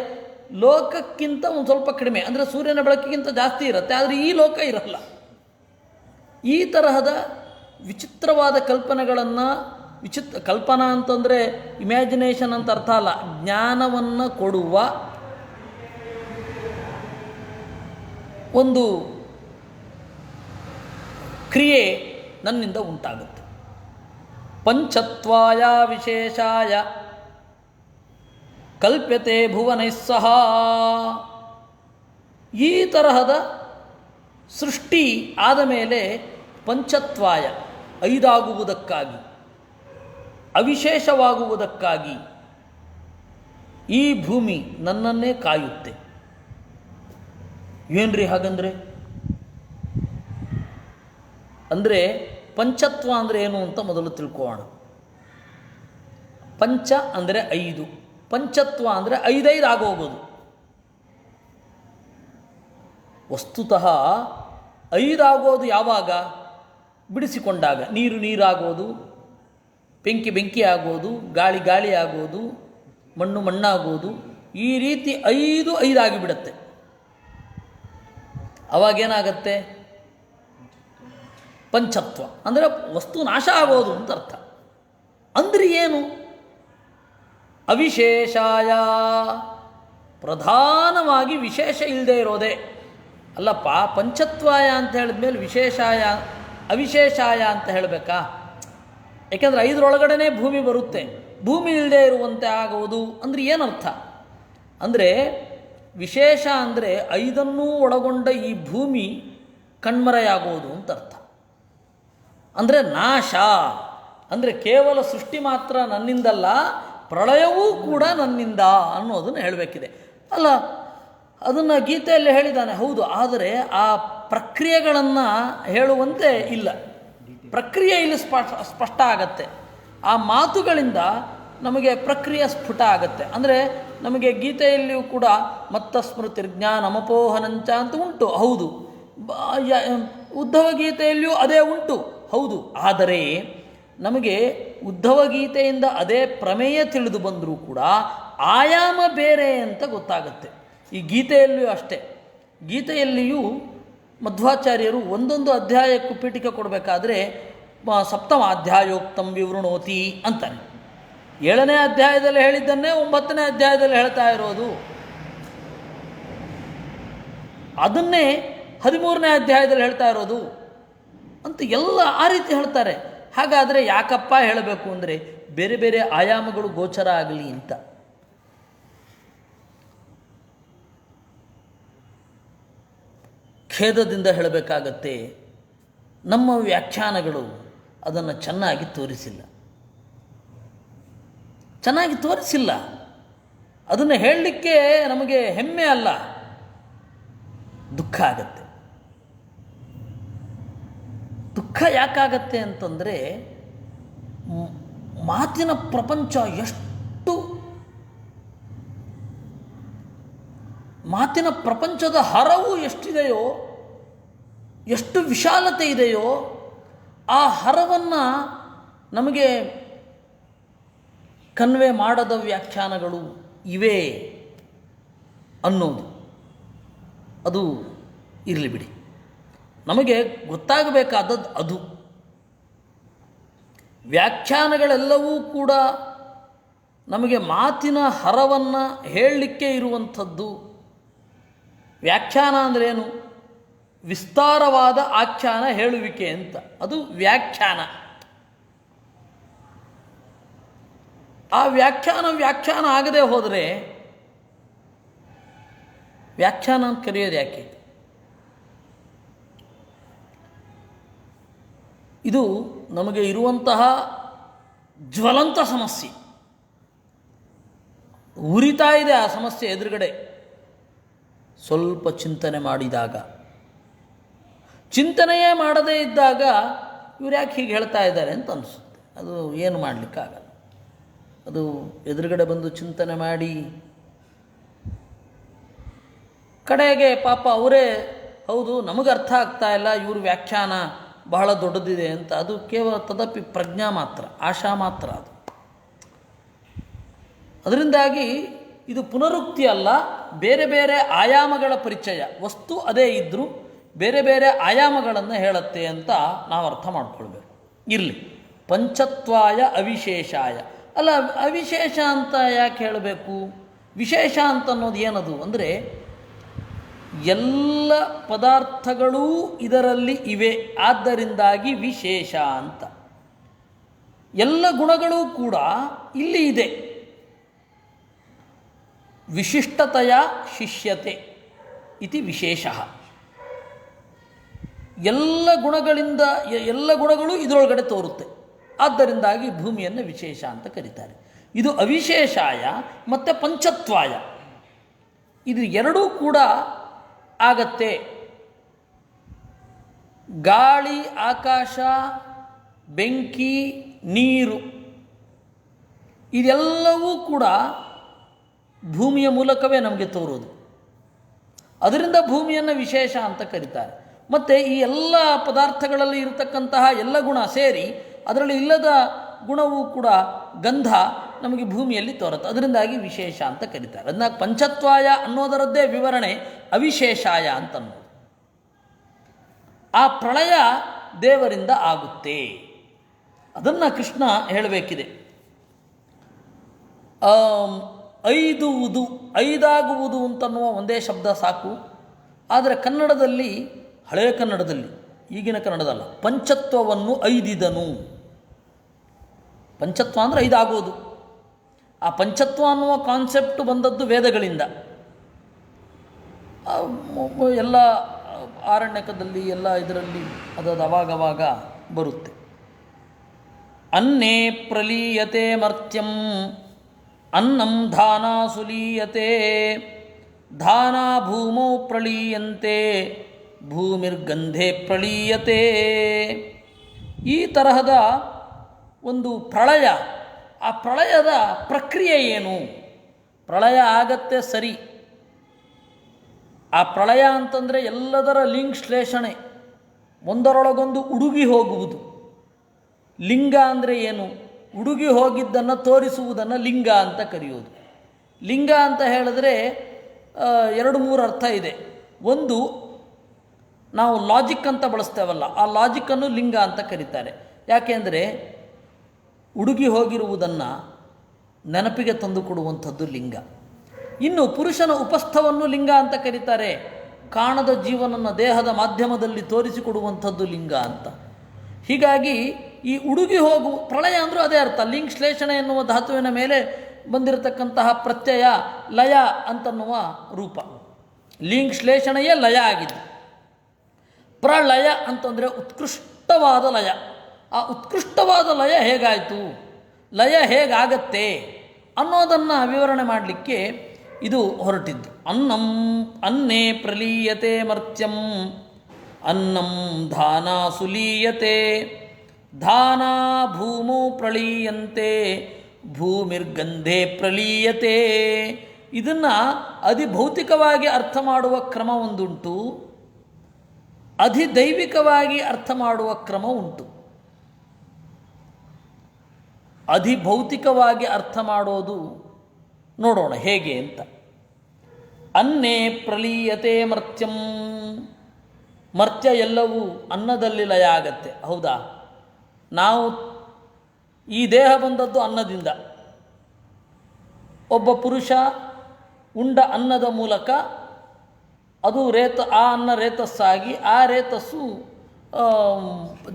ಲೋಕಕ್ಕಿಂತ ಒಂದು ಸ್ವಲ್ಪ ಕಡಿಮೆ, ಅಂದರೆ ಸೂರ್ಯನ ಬೆಳಕಿಗಿಂತ ಜಾಸ್ತಿ ಇರುತ್ತೆ, ಆದರೆ ಈ ಲೋಕ ಇರಲ್ಲ. ಈ ತರಹದ ವಿಚಿತ್ರವಾದ ಕಲ್ಪನೆಗಳನ್ನು, ಕಲ್ಪನಾ ಅಂತಂದರೆ ಇಮ್ಯಾಜಿನೇಷನ್ ಅಂತ ಅರ್ಥ ಅಲ್ಲ, ಜ್ಞಾನವನ್ನು ಕೊಡುವ ಒಂದು ಕ್ರಿಯೆ ನನ್ನಿಂದ ಉಂಟಾಗುತ್ತೆ. ಪಂಚತ್ವಾಯ ವಿಶೇಷಾಯ ಕಲ್ಪ್ಯತೆ ಭುವನೈಸ್ಸಹ. ಈ ತರಹದ ಸೃಷ್ಟಿ ಆದ ಮೇಲೆ ಪಂಚತ್ವಾಯ, ಐದಾಗುವುದಕ್ಕಾಗಿ, ಅವಿಶೇಷವಾಗುವುದಕ್ಕಾಗಿ ಈ ಭೂಮಿ ನನ್ನನ್ನೇ ಕಾಯುತ್ತೆ. ಏನ್ರಿ ಹಾಗಂದರೆ? ಅಂದರೆ ಪಂಚತ್ವ ಅಂದರೆ ಏನು ಅಂತ ಮೊದಲು ತಿಳ್ಕೊಳ್ಳೋಣ. ಪಂಚ ಅಂದರೆ 5, ಪಂಚತ್ವ ಅಂದರೆ 5 ಆಗೋಗೋದು. ವಸ್ತುತಃ ಐದಾಗೋದು ಯಾವಾಗ? ಬಿಡಿಸಿಕೊಂಡಾಗ. ನೀರು ನೀರಾಗೋದು, ಬೆಂಕಿ ಬೆಂಕಿ ಆಗೋದು, ಗಾಳಿ ಗಾಳಿ ಆಗೋದು, ಮಣ್ಣು ಮಣ್ಣಾಗೋದು, ಈ ರೀತಿ ಐದಾಗಿಬಿಡತ್ತೆ. ಅವಾಗೇನಾಗತ್ತೆ? ಪಂಚತ್ವ. ಅಂದರೆ ವಸ್ತು ನಾಶ ಆಗೋದು ಅಂತ ಅರ್ಥ. ಅಂದರೆ ಏನು? ಅವಿಶೇಷಾಯ, ಪ್ರಧಾನವಾಗಿ ವಿಶೇಷ ಇಲ್ಲದೆ ಇರೋದೇ. ಅಲ್ಲಪ್ಪ, ಪಂಚತ್ವಾಯ ಅಂತ ಹೇಳಿದ್ಮೇಲೆ ವಿಶೇಷಾಯ ಅವಿಶೇಷಾಯ ಅಂತ ಹೇಳಬೇಕಾ? ಯಾಕೆಂದರೆ ಐದರೊಳಗಡೆ ಭೂಮಿ ಬರುತ್ತೆ. ಭೂಮಿ ಇಲ್ಲದೆ ಇರುವಂತೆ ಆಗುವುದು ಅಂದರೆ ಏನರ್ಥ? ಅಂದರೆ ವಿಶೇಷ ಅಂದರೆ ಐದನ್ನೂ ಒಳಗೊಂಡ ಈ ಭೂಮಿ ಕಣ್ಮರೆಯಾಗುವುದು ಅಂತ ಅರ್ಥ. ಅಂದರೆ ನಾಶ ಅಂದರೆ ಕೇವಲ ಸೃಷ್ಟಿ ಮಾತ್ರ ನನ್ನಿಂದಲ್ಲ, ಪ್ರಳಯವೂ ಕೂಡ ನನ್ನಿಂದ ಅನ್ನೋದನ್ನು ಹೇಳಬೇಕಿದೆ. ಅಲ್ಲ, ಅದನ್ನು ಗೀತೆಯಲ್ಲಿ ಹೇಳಿದ್ದಾನೆ, ಹೌದು. ಆದರೆ ಆ ಪ್ರಕ್ರಿಯೆಗಳನ್ನು ಹೇಳುವಂತೆ ಇಲ್ಲ. ಪ್ರಕ್ರಿಯೆ ಇಲ್ಲಿ ಸ್ಪಷ್ಟ ಆಗತ್ತೆ. ಆ ಮಾತುಗಳಿಂದ ನಮಗೆ ಪ್ರಕ್ರಿಯೆ ಸ್ಫುಟ ಆಗತ್ತೆ. ಅಂದರೆ ನಮಗೆ ಗೀತೆಯಲ್ಲಿಯೂ ಕೂಡ ಮತ್ತ ಸ್ಮೃತಿರ್ಜ್ಞಾನಮಪೋಹನಂಚ ಅಂತ ಉಂಟು, ಹೌದು. ಉದ್ಧವ ಗೀತೆಯಲ್ಲಿಯೂ ಅದೇ ಉಂಟು, ಹೌದು. ಆದರೆ ನಮಗೆ ಉದ್ಧವ ಗೀತೆಯಿಂದ ಅದೇ ಪ್ರಮೇಯ ತಿಳಿದು ಬಂದರೂ ಕೂಡ ಆಯಾಮ ಬೇರೆ ಅಂತ ಗೊತ್ತಾಗುತ್ತೆ. ಈ ಗೀತೆಯಲ್ಲಿಯೂ ಅಷ್ಟೇ. ಗೀತೆಯಲ್ಲಿಯೂ ಮಧ್ವಾಚಾರ್ಯರು ಒಂದೊಂದು ಅಧ್ಯಾಯಕ್ಕೂ ಪೀಠಿಕೆ ಕೊಡಬೇಕಾದ್ರೆ ಸಪ್ತಮ ಅಧ್ಯಾಯೋಕ್ತಂ ವಿವೃಣೋತಿ ಅಂತಾನೆ. 7ನೇ ಅಧ್ಯಾಯದಲ್ಲಿ ಹೇಳಿದ್ದನ್ನೇ 9ನೇ ಅಧ್ಯಾಯದಲ್ಲಿ ಹೇಳ್ತಾ ಇರೋದು. ಅದನ್ನೇ 13ನೇ ಅಧ್ಯಾಯದಲ್ಲಿ ಹೇಳ್ತಾ ಇರೋದು ಅಂತ ಎಲ್ಲ ಆ ರೀತಿ ಹೇಳ್ತಾರೆ. ಹಾಗಾದರೆ ಯಾಕಪ್ಪ ಹೇಳಬೇಕು ಅಂದರೆ ಬೇರೆ ಬೇರೆ ಆಯಾಮಗಳು ಗೋಚರ ಆಗಲಿ ಅಂತ. ಖೇದದಿಂದ ಹೇಳಬೇಕಾಗತ್ತೆ, ನಮ್ಮ ವ್ಯಾಖ್ಯಾನಗಳು ಅದನ್ನು ಚೆನ್ನಾಗಿ ತೋರಿಸಿಲ್ಲ. ಅದನ್ನು ಹೇಳಲಿಕ್ಕೆ ನಮಗೆ ಹೆಮ್ಮೆ ಅಲ್ಲ, ದುಃಖ ಆಗತ್ತೆ. ದುಃಖ ಯಾಕಾಗತ್ತೆ ಅಂತಂದರೆ ಮಾತಿನ ಪ್ರಪಂಚ ಮಾತಿನ ಪ್ರಪಂಚದ ಹರವು ಎಷ್ಟಿದೆಯೋ, ಎಷ್ಟು ವಿಶಾಲತೆ ಇದೆಯೋ, ಆ ಹರವನ್ನು ನಮಗೆ ಕನ್ವೆ ಮಾಡದ ವ್ಯಾಖ್ಯಾನಗಳು ಇವೆ ಅನ್ನೋದು. ಅದು ಇರಲಿ ಬಿಡಿ, ನಮಗೆ ಗೊತ್ತಾಗಬೇಕಾದದ್ದು ಅದು. ವ್ಯಾಖ್ಯಾನಗಳೆಲ್ಲವೂ ಕೂಡ ನಮಗೆ ಮಾತಿನ ಹರವನ್ನು ಹೇಳಲಿಕ್ಕೆ ಇರುವಂಥದ್ದು. ವ್ಯಾಖ್ಯಾನ ಅಂದ್ರೇನು? ವಿಸ್ತಾರವಾದ ಆಖ್ಯಾನ ಹೇಳುವಿಕೆ ಅಂತ, ಅದು ವ್ಯಾಖ್ಯಾನ. ಆ ವ್ಯಾಖ್ಯಾನ ಆಗದೆ ಹೋದರೆ ವ್ಯಾಖ್ಯಾನ ಅಂತ ಕರೆಯೋದು ಯಾಕೆ? ಇದು ನಮಗೆ ಇರುವಂತಹ ಜ್ವಲಂತ ಸಮಸ್ಯೆ. ಉರಿತಾ ಇದೆ ಆ ಸಮಸ್ಯೆ ಎದುರುಗಡೆ. ಸ್ವಲ್ಪ ಚಿಂತನೆ ಮಾಡಿದಾಗ, ಚಿಂತನೆಯೇ ಮಾಡದೇ ಇದ್ದಾಗ ಇವ್ರು ಯಾಕೆ ಹೀಗೆ ಹೇಳ್ತಾ ಇದ್ದಾರೆ ಅಂತ ಅನಿಸುತ್ತೆ. ಅದು ಏನು ಮಾಡಲಿಕ್ಕಾಗಲ್ಲ. ಅದು ಎದುರುಗಡೆ ಬಂದು ಚಿಂತನೆ ಮಾಡಿ ಕಡೆಗೆ ಪಾಪ ಅವರೇ, ಹೌದು ನಮಗೆ ಅರ್ಥ ಆಗ್ತಾ ಇಲ್ಲ, ಇವ್ರ ವ್ಯಾಖ್ಯಾನ ಬಹಳ ದೊಡ್ಡದಿದೆ ಅಂತ. ಅದು ಕೇವಲ ತದಪಿ ಪ್ರಜ್ಞಾ ಮಾತ್ರ, ಆಶಾ ಮಾತ್ರ ಅದು. ಅದರಿಂದಾಗಿ ಇದು ಪುನರುಕ್ತಿ ಅಲ್ಲ, ಬೇರೆ ಬೇರೆ ಆಯಾಮಗಳ ಪರಿಚಯ. ವಸ್ತು ಅದೇ ಇದ್ದರೂ ಬೇರೆ ಬೇರೆ ಆಯಾಮಗಳನ್ನು ಹೇಳುತ್ತೆ ಅಂತ ನಾವು ಅರ್ಥ ಮಾಡ್ಕೊಳ್ಬೇಕು. ಇರಲಿ, ಪಂಚತ್ವಾಯ ಅವಿಶೇಷಾಯ. ಅಲ್ಲ, ಅವಿಶೇಷ ಅಂತ ಯಾಕೆ ಹೇಳಬೇಕು? ವಿಶೇಷ ಅಂತ ಅನ್ನೋದು ಏನದು ಅಂದರೆ, ಎಲ್ಲ ಪದಾರ್ಥಗಳೂ ಇದರಲ್ಲಿ ಇವೆ, ಆದ್ದರಿಂದಾಗಿ ವಿಶೇಷ ಅಂತ. ಎಲ್ಲ ಗುಣಗಳೂ ಕೂಡ ಇಲ್ಲಿ ಇದೆ. ವಿಶಿಷ್ಟತೆಯ ಶಿಷ್ಯತೆ ಇತಿ ವಿಶೇಷ. ಎಲ್ಲ ಗುಣಗಳು ಇದರೊಳಗಡೆ ತೋರುತ್ತೆ, ಆದ್ದರಿಂದಾಗಿ ಭೂಮಿಯನ್ನು ವಿಶೇಷ ಅಂತ ಕರೀತಾರೆ. ಇದು ಅವಿಶೇಷಾಯ ಮತ್ತು ಪಂಚತ್ವಾಯ, ಇದು ಎರಡೂ ಕೂಡ ಆಗತ್ತೆ. ಗಾಳಿ, ಆಕಾಶ, ಬೆಂಕಿ, ನೀರು ಇದೆಲ್ಲವೂ ಕೂಡ ಭೂಮಿಯ ಮೂಲಕವೇ ನಮಗೆ ತೋರೋದು. ಅದರಿಂದ ಭೂಮಿಯನ್ನು ವಿಶೇಷ ಅಂತ ಕರೀತಾರೆ. ಮತ್ತು ಈ ಎಲ್ಲ ಪದಾರ್ಥಗಳಲ್ಲಿ ಇರತಕ್ಕಂತಹ ಎಲ್ಲ ಗುಣ ಸೇರಿ ಅದರಲ್ಲಿ ಇಲ್ಲದ ಗುಣವೂ ಕೂಡ ಗಂಧ ನಮಗೆ ಭೂಮಿಯಲ್ಲಿ ತೋರುತ್ತೆ, ಅದರಿಂದಾಗಿ ವಿಶೇಷ ಅಂತ ಕರೀತಾರೆ. ಅದನ್ನ ಪಂಚತ್ವಾಯ ಅನ್ನೋದರದ್ದೇ ವಿವರಣೆ ಅವಿಶೇಷಾಯ ಅಂತನ್ನೋದು. ಆ ಪ್ರಳಯ ದೇವರಿಂದ ಆಗುತ್ತೆ, ಅದನ್ನು ಕೃಷ್ಣ ಹೇಳಬೇಕಿದೆ. ಐದಾಗುವುದು ಅಂತನ್ನುವ ಒಂದೇ ಶಬ್ದ ಸಾಕು. ಆದರೆ ಕನ್ನಡದಲ್ಲಿ, ಹಳೆಯ ಕನ್ನಡದಲ್ಲಿ, ಈಗಿನ ಕನ್ನಡದಲ್ಲ, ಪಂಚತ್ವವನ್ನು ಐದಿದನು. ಪಂಚತ್ವ ಅಂದರೆ ಐದಾಗುವುದು. ಆ ಪಂಚತ್ವ ಅನ್ನುವ ಕಾನ್ಸೆಪ್ಟ್ ಬಂದದ್ದು ವೇದಗಳಿಂದ. ಎಲ್ಲ ಆರಣ್ಯಕದಲ್ಲಿ ಎಲ್ಲ ಇದರಲ್ಲಿ ಅದು ಅವಾಗವಾಗ ಬರುತ್ತೆ. ಅನ್ನೇ ಪ್ರಲೀಯತೆ ಮರ್ತ್ಯಂ ಅನ್ನಂ ಧಾನಾ ಸುಲೀಯತೆ ಧಾನಾ ಭೂಮೌ ಪ್ರಳೀಯಂತೆ ಭೂಮಿರ್ಗಂಧೆ ಪ್ರಳೀಯತೆ. ಈ ತರಹದ ಒಂದು ಪ್ರಳಯ, ಆ ಪ್ರಳಯದ ಪ್ರಕ್ರಿಯೆ ಏನು? ಪ್ರಳಯ ಆಗತ್ತೆ ಸರಿ. ಆ ಪ್ರಳಯ ಅಂತಂದರೆ ಎಲ್ಲದರ ಲಿಂಗ ಶ್ಲೇಷಣೆ, ಒಂದರೊಳಗೊಂದು ಉಡುಗಿ ಹೋಗುವುದು. ಲಿಂಗ ಅಂದರೆ ಏನು? ಉಡುಗಿ ಹೋಗಿದ್ದನ್ನು ತೋರಿಸುವುದನ್ನು ಲಿಂಗ ಅಂತ ಕರೆಯೋದು. ಲಿಂಗ ಅಂತ ಹೇಳಿದ್ರೆ 2-3 ಅರ್ಥ ಇದೆ. ಒಂದು, ನಾವು ಲಾಜಿಕ್ ಅಂತ ಬಳಸ್ತೇವಲ್ಲ, ಆ ಲಾಜಿಕ್ಕನ್ನು ಲಿಂಗ ಅಂತ ಕರೀತಾರೆ. ಯಾಕೆಂದರೆ ಉಡುಗಿ ಹೋಗಿರುವುದನ್ನು ನೆನಪಿಗೆ ತಂದು ಕೊಡುವಂಥದ್ದು ಲಿಂಗ. ಇನ್ನು ಪುರುಷನ ಉಪಸ್ಥವನ್ನು ಲಿಂಗ ಅಂತ ಕರೀತಾರೆ. ಕಾಣದ ಜೀವನನ್ನು ದೇಹದ ಮಾಧ್ಯಮದಲ್ಲಿ ತೋರಿಸಿಕೊಡುವಂಥದ್ದು ಲಿಂಗ ಅಂತ. ಹೀಗಾಗಿ ಈ ಉಡುಗಿ ಹೋಗು ಪ್ರಳಯ ಅಂದರೂ ಅದೇ ಅರ್ಥ. ಲಿಂಗ ಶ್ಲೇಷಣೆ ಎನ್ನುವ ಧಾತುವಿನ ಮೇಲೆ ಬಂದಿರತಕ್ಕಂತಹ ಪ್ರತ್ಯಯ ಲಯ ಅಂತನ್ನುವ ರೂಪ. ಲಿಂಗ ಶ್ಲೇಷಣೆಯೇ ಲಯ ಆಗಿದೆ. ಪ್ರಳಯ ಅಂತಂದರೆ ಉತ್ಕೃಷ್ಟವಾದ ಲಯ. ಆ ಉತ್ಕೃಷ್ಟವಾದ ಲಯ ಹೇಗಾಯಿತು, ಲಯ ಹೇಗಾಗತ್ತೆ ಅನ್ನೋದನ್ನು ವಿವರಣೆ ಮಾಡಲಿಕ್ಕೆ ಇದು ಹೊರಟಿದ್ದು. ಅನ್ನೇ ಪ್ರಲೀಯತೆ ಮರ್ತ್ಯಂ ಅನ್ನಂ ಧಾನಾ ಸುಲೀಯತೆ ಧಾನಾ ಭೂಮೌ ಪ್ರಳೀಯಂತೆ ಭೂಮಿರ್ಗಂಧೆ ಪ್ರಲೀಯತೆ. ಇದನ್ನು ಅಧಿಭೌತಿಕವಾಗಿ ಅರ್ಥ ಮಾಡುವ ಕ್ರಮ ಒಂದುಂಟು, ಅಧಿದೈವಿಕವಾಗಿ ಅರ್ಥ ಮಾಡುವ ಕ್ರಮ ಉಂಟು. ಅಧಿಭೌತಿಕವಾಗಿ ಅರ್ಥ ಮಾಡೋದು ನೋಡೋಣ ಹೇಗೆ ಅಂತ. ಅನ್ನೇ ಪ್ರಲೀಯತೆ ಮರ್ತ್ಯಂ. ಮರ್ತ್ಯ ಎಲ್ಲವೂ ಅನ್ನದಲ್ಲಿ ಲಯ ಆಗತ್ತೆ, ಹೌದಾ? ನಾವು ಈ ದೇಹ ಬಂದದ್ದು ಅನ್ನದಿಂದ. ಒಬ್ಬ ಪುರುಷ ಉಂಡ ಅನ್ನದ ಮೂಲಕ ಅದು ಆ ಅನ್ನ ರೇತಸ್ಸಾಗಿ ಆ ರೇತಸ್ಸು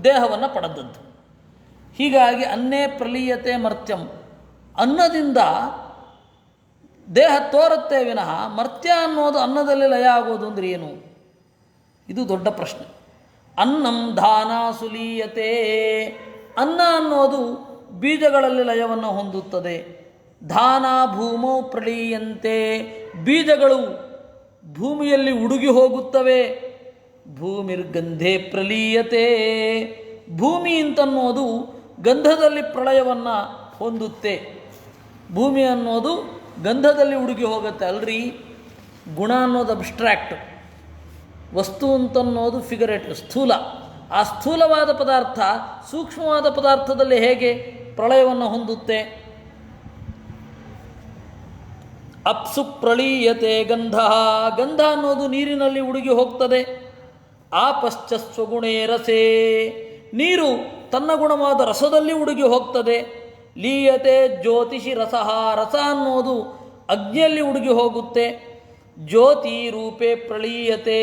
ದೇಹವನ್ನು ಪಡೆದದ್ದು. ಹೀಗಾಗಿ ಅನ್ನೇ ಪ್ರಲೀಯತೆ ಮರ್ತ್ಯಂ. ಅನ್ನದಿಂದ ದೇಹ ತೋರುತ್ತೆ ವಿನಃ ಮರ್ತ್ಯ ಅನ್ನೋದು ಅನ್ನದಲ್ಲಿ ಲಯ ಆಗೋದು ಅಂದರೆ ಏನು? ಇದು ದೊಡ್ಡ ಪ್ರಶ್ನೆ. ಅನ್ನಂ ಧಾನಾ ಸುಲೀಯತೆ. ಅನ್ನ ಅನ್ನೋದು ಬೀಜಗಳಲ್ಲಿ ಲಯವನ್ನು ಹೊಂದುತ್ತದೆ. ಧಾನಾ ಭೂಮೌ ಪ್ರಳೀಯಂತೆ. ಬೀಜಗಳು ಭೂಮಿಯಲ್ಲಿ ಉಡುಗಿ ಹೋಗುತ್ತವೆ. ಭೂಮಿರ್ಗಂಧೆ ಪ್ರಲೀಯತೆ. ಭೂಮಿ ಅಂತನ್ನೋದು ಗಂಧದಲ್ಲಿ ಪ್ರಳಯವನ್ನು ಹೊಂದುತ್ತೆ. ಭೂಮಿ ಅನ್ನೋದು ಗಂಧದಲ್ಲಿ ಉಡುಗಿ ಹೋಗುತ್ತೆ ಅಲ್ರಿ. ಗುಣ ಅನ್ನೋದು ಅಬ್ಸ್ಟ್ರಾಕ್ಟ್, ವಸ್ತು ಅಂತನ್ನೋದು ಫಿಗರೇಟಿವ್, ಸ್ಥೂಲ. ಆ ಸ್ಥೂಲವಾದ ಪದಾರ್ಥ ಸೂಕ್ಷ್ಮವಾದ ಪದಾರ್ಥದಲ್ಲಿ ಹೇಗೆ ಪ್ರಳಯವನ್ನು ಹೊಂದುತ್ತೆ? ಅಪ್ಸು ಪ್ರಳೀಯತೆ ಗಂಧ. ಗಂಧ ಅನ್ನೋದು ನೀರಿನಲ್ಲಿ ಉಡುಗಿ ಹೋಗ್ತದೆ. ಆಪಶ್ಚ ಸ್ವಗುಣೇ ರಸೇ. ನೀರು ತನ್ನ ಗುಣವಾದ ರಸದಲ್ಲಿ ಉಡುಗಿ ಹೋಗ್ತದೆ. ಲೀಯತೆ ಜ್ಯೋತಿಷಿ ರಸಃ. ರಸ ಅನ್ನೋದು ಅಗ್ನಿಯಲ್ಲಿ ಉಡುಗಿ ಹೋಗುತ್ತೆ. ಜ್ಯೋತಿ ರೂಪೇ ಪ್ರಳೀಯತೆ.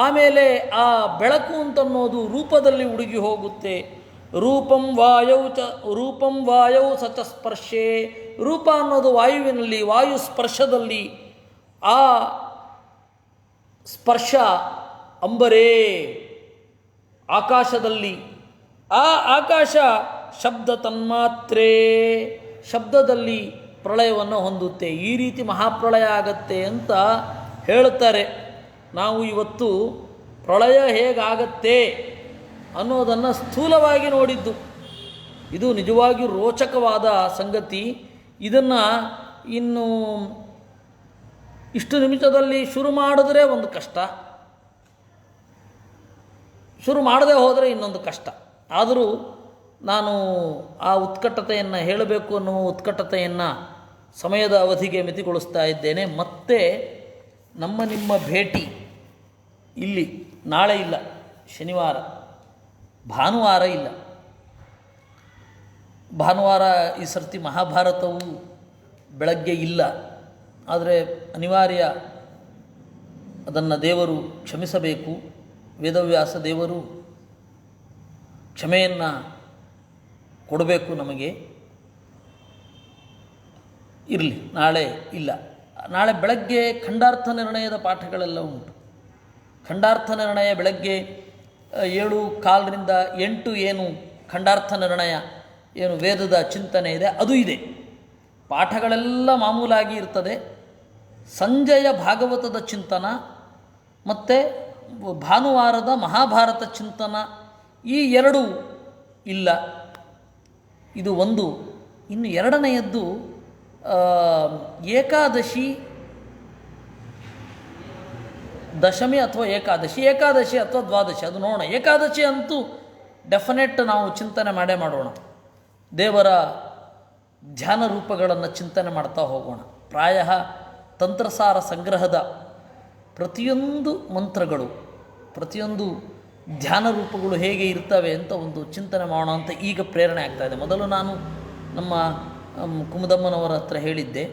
ಆಮೇಲೆ ಆ ಬೆಳಕು ಅಂತನ್ನೋದು ರೂಪದಲ್ಲಿ ಉಡುಗಿ ಹೋಗುತ್ತೆ. ರೂಪಂ ವಾಯೌ ಸಚ ಸ್ಪರ್ಶೆ. ರೂಪ ಅನ್ನೋದು ವಾಯುವಿನಲ್ಲಿ, ವಾಯು ಸ್ಪರ್ಶದಲ್ಲಿ. ಆ ಸ್ಪರ್ಶ ಅಂಬರೇ, ಆಕಾಶದಲ್ಲಿ. ಆ ಆಕಾಶ ಶಬ್ದ ತನ್ಮಾತ್ರೇ, ಶಬ್ದದಲ್ಲಿ ಪ್ರಳಯವನ್ನು ಹೊಂದುತ್ತೆ. ಈ ರೀತಿ ಮಹಾಪ್ರಳಯ ಆಗತ್ತೆ ಅಂತ ಹೇಳುತ್ತಾರೆ. ನಾವು ಇವತ್ತು ಪ್ರಳಯ ಹೇಗಾಗತ್ತೆ ಅನ್ನೋದನ್ನು ಸ್ಥೂಲವಾಗಿ ನೋಡಿದ್ದು. ಇದು ನಿಜವಾಗಿಯೂ ರೋಚಕವಾದ ಸಂಗತಿ. ಇದನ್ನು ಇನ್ನು ಇಷ್ಟು ನಿಮಿಷದಲ್ಲಿ ಶುರು ಮಾಡಿದ್ರೆ ಒಂದು ಕಷ್ಟ, ಶುರು ಮಾಡದೆ ಹೋದರೆ ಇನ್ನೊಂದು ಕಷ್ಟ. ಆದರೂ ನಾನು ಆ ಉತ್ಕಟತೆಯನ್ನು ಹೇಳಬೇಕು ಅನ್ನುವ ಉತ್ಕಟತೆಯನ್ನು ಸಮಯದ ಅವಧಿಗೆ ಮಿತಿಗೊಳಿಸ್ತಾ ಇದ್ದೇನೆ. ಮತ್ತೆ ನಿಮ್ಮ ಭೇಟಿ ಇಲ್ಲಿ ನಾಳೆ ಇಲ್ಲ, ಶನಿವಾರ, ಭಾನುವಾರ ಇಲ್ಲ. ಭಾನುವಾರ ಈ ಸರ್ತಿ ಮಹಾಭಾರತವು ಬೆಳಗ್ಗೆ ಇಲ್ಲ, ಆದರೆ ಅನಿವಾರ್ಯ, ಅದನ್ನು ದೇವರು ಕ್ಷಮಿಸಬೇಕು. ವೇದವ್ಯಾಸ ದೇವರು ಕ್ಷಮೆಯನ್ನು ಕೊಡಬೇಕು ನಮಗೆ. ಇರಲಿ, ನಾಳೆ ಇಲ್ಲ. ನಾಳೆ ಬೆಳಗ್ಗೆ ಖಂಡಾರ್ಥ ನಿರ್ಣಯದ ಪಾಠಗಳೆಲ್ಲ ಉಂಟು. ಖಂಡಾರ್ಥ ನಿರ್ಣಯ ಬೆಳಗ್ಗೆ 7:15ರಿಂದ 8 ಏನು ಖಂಡಾರ್ಥ ನಿರ್ಣಯ, ಏನು ವೇದದ ಚಿಂತನೆ ಇದೆ, ಅದು ಇದೆ. ಪಾಠಗಳೆಲ್ಲ ಮಾಮೂಲಾಗಿ ಇರ್ತದೆ. ಸಂಜೆಯ ಭಾಗವತದ ಚಿಂತನ ಮತ್ತು ಭಾನುವಾರದ ಮಹಾಭಾರತ ಚಿಂತನ, ಈ ಎರಡೂ ಇಲ್ಲ. ಇದು ಒಂದು. ಇನ್ನು ಎರಡನೆಯದ್ದು ಏಕಾದಶಿ, ದಶಮಿ ಅಥವಾ ಏಕಾದಶಿ ಅಥವಾ ದ್ವಾದಶಿ, ಅದು ನೋಡೋಣ. ಏಕಾದಶಿ ಅಂತೂ ಡೆಫಿನೆಟ್ ನಾವು ಚಿಂತನೆ ಮಾಡೋಣ. ದೇವರ ಧ್ಯಾನ ರೂಪಗಳನ್ನು ಚಿಂತನೆ ಮಾಡ್ತಾ ಹೋಗೋಣ. ಪ್ರಾಯ ತಂತ್ರಸಾರ ಸಂಗ್ರಹದ ಪ್ರತಿಯೊಂದು ಮಂತ್ರಗಳು, ಪ್ರತಿಯೊಂದು ಧ್ಯಾನ ರೂಪಗಳು ಹೇಗೆ ಇರ್ತವೆ ಅಂತ ಒಂದು ಚಿಂತನೆ ಮಾಡೋಣ ಅಂತ ಈಗ ಪ್ರೇರಣೆ ಆಗ್ತಾಯಿದೆ. ಮೊದಲು ನಾನು ನಮ್ಮ ಕುಮುದಮ್ಮನವರ ಹತ್ರ ಹೇಳಿದ್ದೆ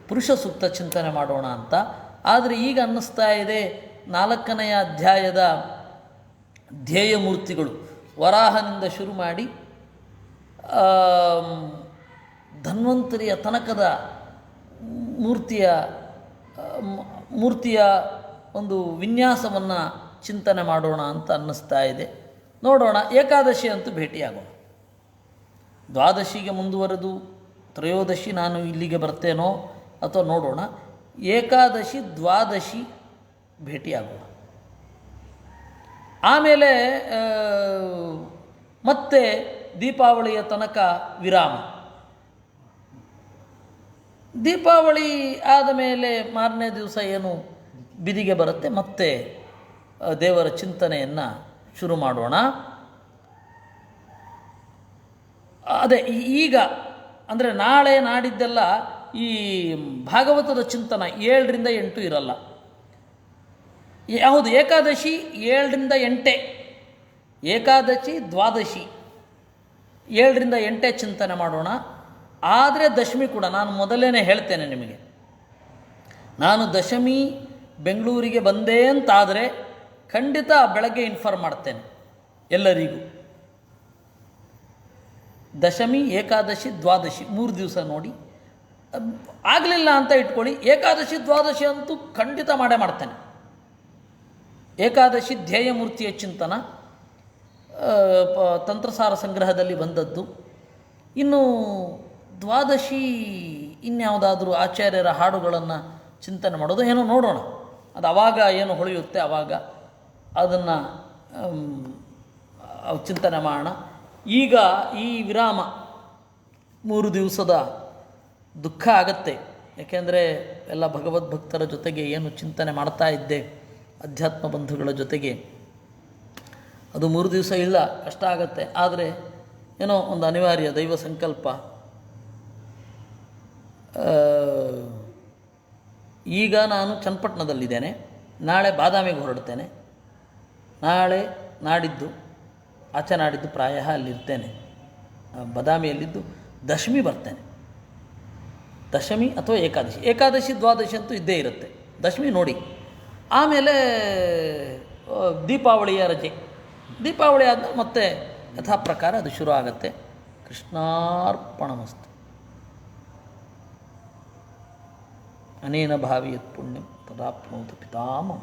ಪುರುಷ ಸೂಕ್ತ ಚಿಂತನೆ ಮಾಡೋಣ ಅಂತ. ಆದರೆ ಈಗ ಅನ್ನಿಸ್ತಾ ಇದೆ 4ನೆಯ ಅಧ್ಯಾಯದ ಧ್ಯೇಯ ಮೂರ್ತಿಗಳು, ವರಾಹನಿಂದ ಶುರು ಮಾಡಿ ಧನ್ವಂತರಿಯ ತನಕದ ಮೂರ್ತಿಯ ಒಂದು ವಿನ್ಯಾಸವನ್ನು ಚಿಂತನೆ ಮಾಡೋಣ ಅಂತ ಅನ್ನಿಸ್ತಾ ಇದೆ. ನೋಡೋಣ. ಏಕಾದಶಿ ಅಂತೂ ಭೇಟಿಯಾಗೋಣ. ದ್ವಾದಶಿಗೆ ಮುಂದುವರೆದು ತ್ರಯೋದಶಿ ನಾನು ಇಲ್ಲಿಗೆ ಬರ್ತೇನೋ ಅಥವಾ ನೋಡೋಣ. ಏಕಾದಶಿ ದ್ವಾದಶಿ ಭೇಟಿಯಾಗೋಣ. ಆಮೇಲೆ ಮತ್ತೆ ದೀಪಾವಳಿಯ ತನಕ ವಿರಾಮ. ದೀಪಾವಳಿ ಆದ ಮೇಲೆ ಮಾರನೇ ದಿವಸ ಏನು ಬಿದಿಗೆ ಬರುತ್ತೆ, ಮತ್ತೆ ದೇವರ ಚಿಂತನೆಯನ್ನು ಶುರು ಮಾಡೋಣ. ಅದೇ ಈಗ ಅಂದರೆ ನಾಳೆ ನಾಡಿದ್ದೆಲ್ಲ ಈ ಭಾಗವತದ ಚಿಂತನ 7ರಿಂದ 8 ಇರಲ್ಲ. ಯಾವುದು ಏಕಾದಶಿ 7ರಿಂದ 8, ಏಕಾದಶಿ ದ್ವಾದಶಿ 7ರಿಂದ 8 ಚಿಂತನೆ ಮಾಡೋಣ. ಆದರೆ ದಶಮಿ ಕೂಡ ನಾನು ಮೊದಲೇ ಹೇಳ್ತೇನೆ ನಿಮಗೆ, ನಾನು ದಶಮಿ ಬೆಂಗಳೂರಿಗೆ ಬಂದೆ ಅಂತಾದರೆ ಖಂಡಿತ ಬೆಳಗ್ಗೆ ಇನ್ಫಾರ್ಮ್ ಮಾಡ್ತೇನೆ ಎಲ್ಲರಿಗೂ. ದಶಮಿ, ಏಕಾದಶಿ, ದ್ವಾದಶಿ 3 ದಿವಸ ನೋಡಿ. ಆಗಲಿಲ್ಲ ಅಂತ ಇಟ್ಕೊಳ್ಳಿ, ಏಕಾದಶಿ ದ್ವಾದಶಿ ಅಂತೂ ಖಂಡಿತ ಮಾಡ್ತೇನೆ. ಏಕಾದಶಿ ಧ್ಯೇಯ ಮೂರ್ತಿಯ ಚಿಂತನ ತಂತ್ರಸಾರ ಸಂಗ್ರಹದಲ್ಲಿ ಬಂದದ್ದು. ಇನ್ನು ದ್ವಾದಶಿ ಇನ್ಯಾವುದಾದ್ರೂ ಆಚಾರ್ಯರ ಹಾಡುಗಳನ್ನು ಚಿಂತನೆ ಮಾಡೋದು, ಏನೋ ನೋಡೋಣ. ಅದು ಆವಾಗ ಏನು ಹೊಳೆಯುತ್ತೆ ಆವಾಗ ಅದನ್ನು ಚಿಂತನೆ ಮಾಡೋಣ. ಈಗ ಈ ವಿರಾಮ 3 ದಿವಸದ ದುಃಖ ಆಗತ್ತೆ. ಯಾಕೆಂದರೆ ಎಲ್ಲ ಭಗವದ್ಭಕ್ತರ ಜೊತೆಗೆ ಏನು ಚಿಂತನೆ ಮಾಡ್ತಾ ಇದ್ದೆ, ಅಧ್ಯಾತ್ಮ ಬಂಧುಗಳ ಜೊತೆಗೆ, ಅದು 3 ದಿವಸ ಇಲ್ಲ, ಕಷ್ಟ ಆಗತ್ತೆ. ಆದರೆ ಏನೋ ಒಂದು ಅನಿವಾರ್ಯ ದೈವ ಸಂಕಲ್ಪ. ಈಗ ನಾನು ಚನ್ನಪಟ್ಟಣದಲ್ಲಿದ್ದೇನೆ, ನಾಳೆ ಬಾದಾಮಿಗೆ ಹೊರಡ್ತೇನೆ. ನಾಳೆ ನಾಡಿದ್ದು ಆಚೆ ನಾಡಿದ್ದು ಪ್ರಾಯ ಅಲ್ಲಿರ್ತೇನೆ, ಬಾದಾಮಿಯಲ್ಲಿದ್ದು ದಶಮಿ ಬರ್ತೇನೆ. ದಶಮಿ ಅಥವಾ ಏಕಾದಶಿ ದ್ವಾದಶಿ ಅಂತೂ ಇದ್ದೇ ಇರುತ್ತೆ. ದಶಮಿ ನೋಡಿ. ಆಮೇಲೆ ದೀಪಾವಳಿಯ ರಜೆ. ದೀಪಾವಳಿ ಆದ ಮತ್ತೆ ಯಥಾ ಪ್ರಕಾರ ಅದು ಶುರು ಆಗುತ್ತೆ. ಕೃಷ್ಣಾರ್ಪಣಮಸ್ತು. ಅನೇನ ಭಾವಿ ಯತ್ ಪುಣ್ಯಂ ತದಾಪ್ನೋತು ಪಿತಾಮಹಂ.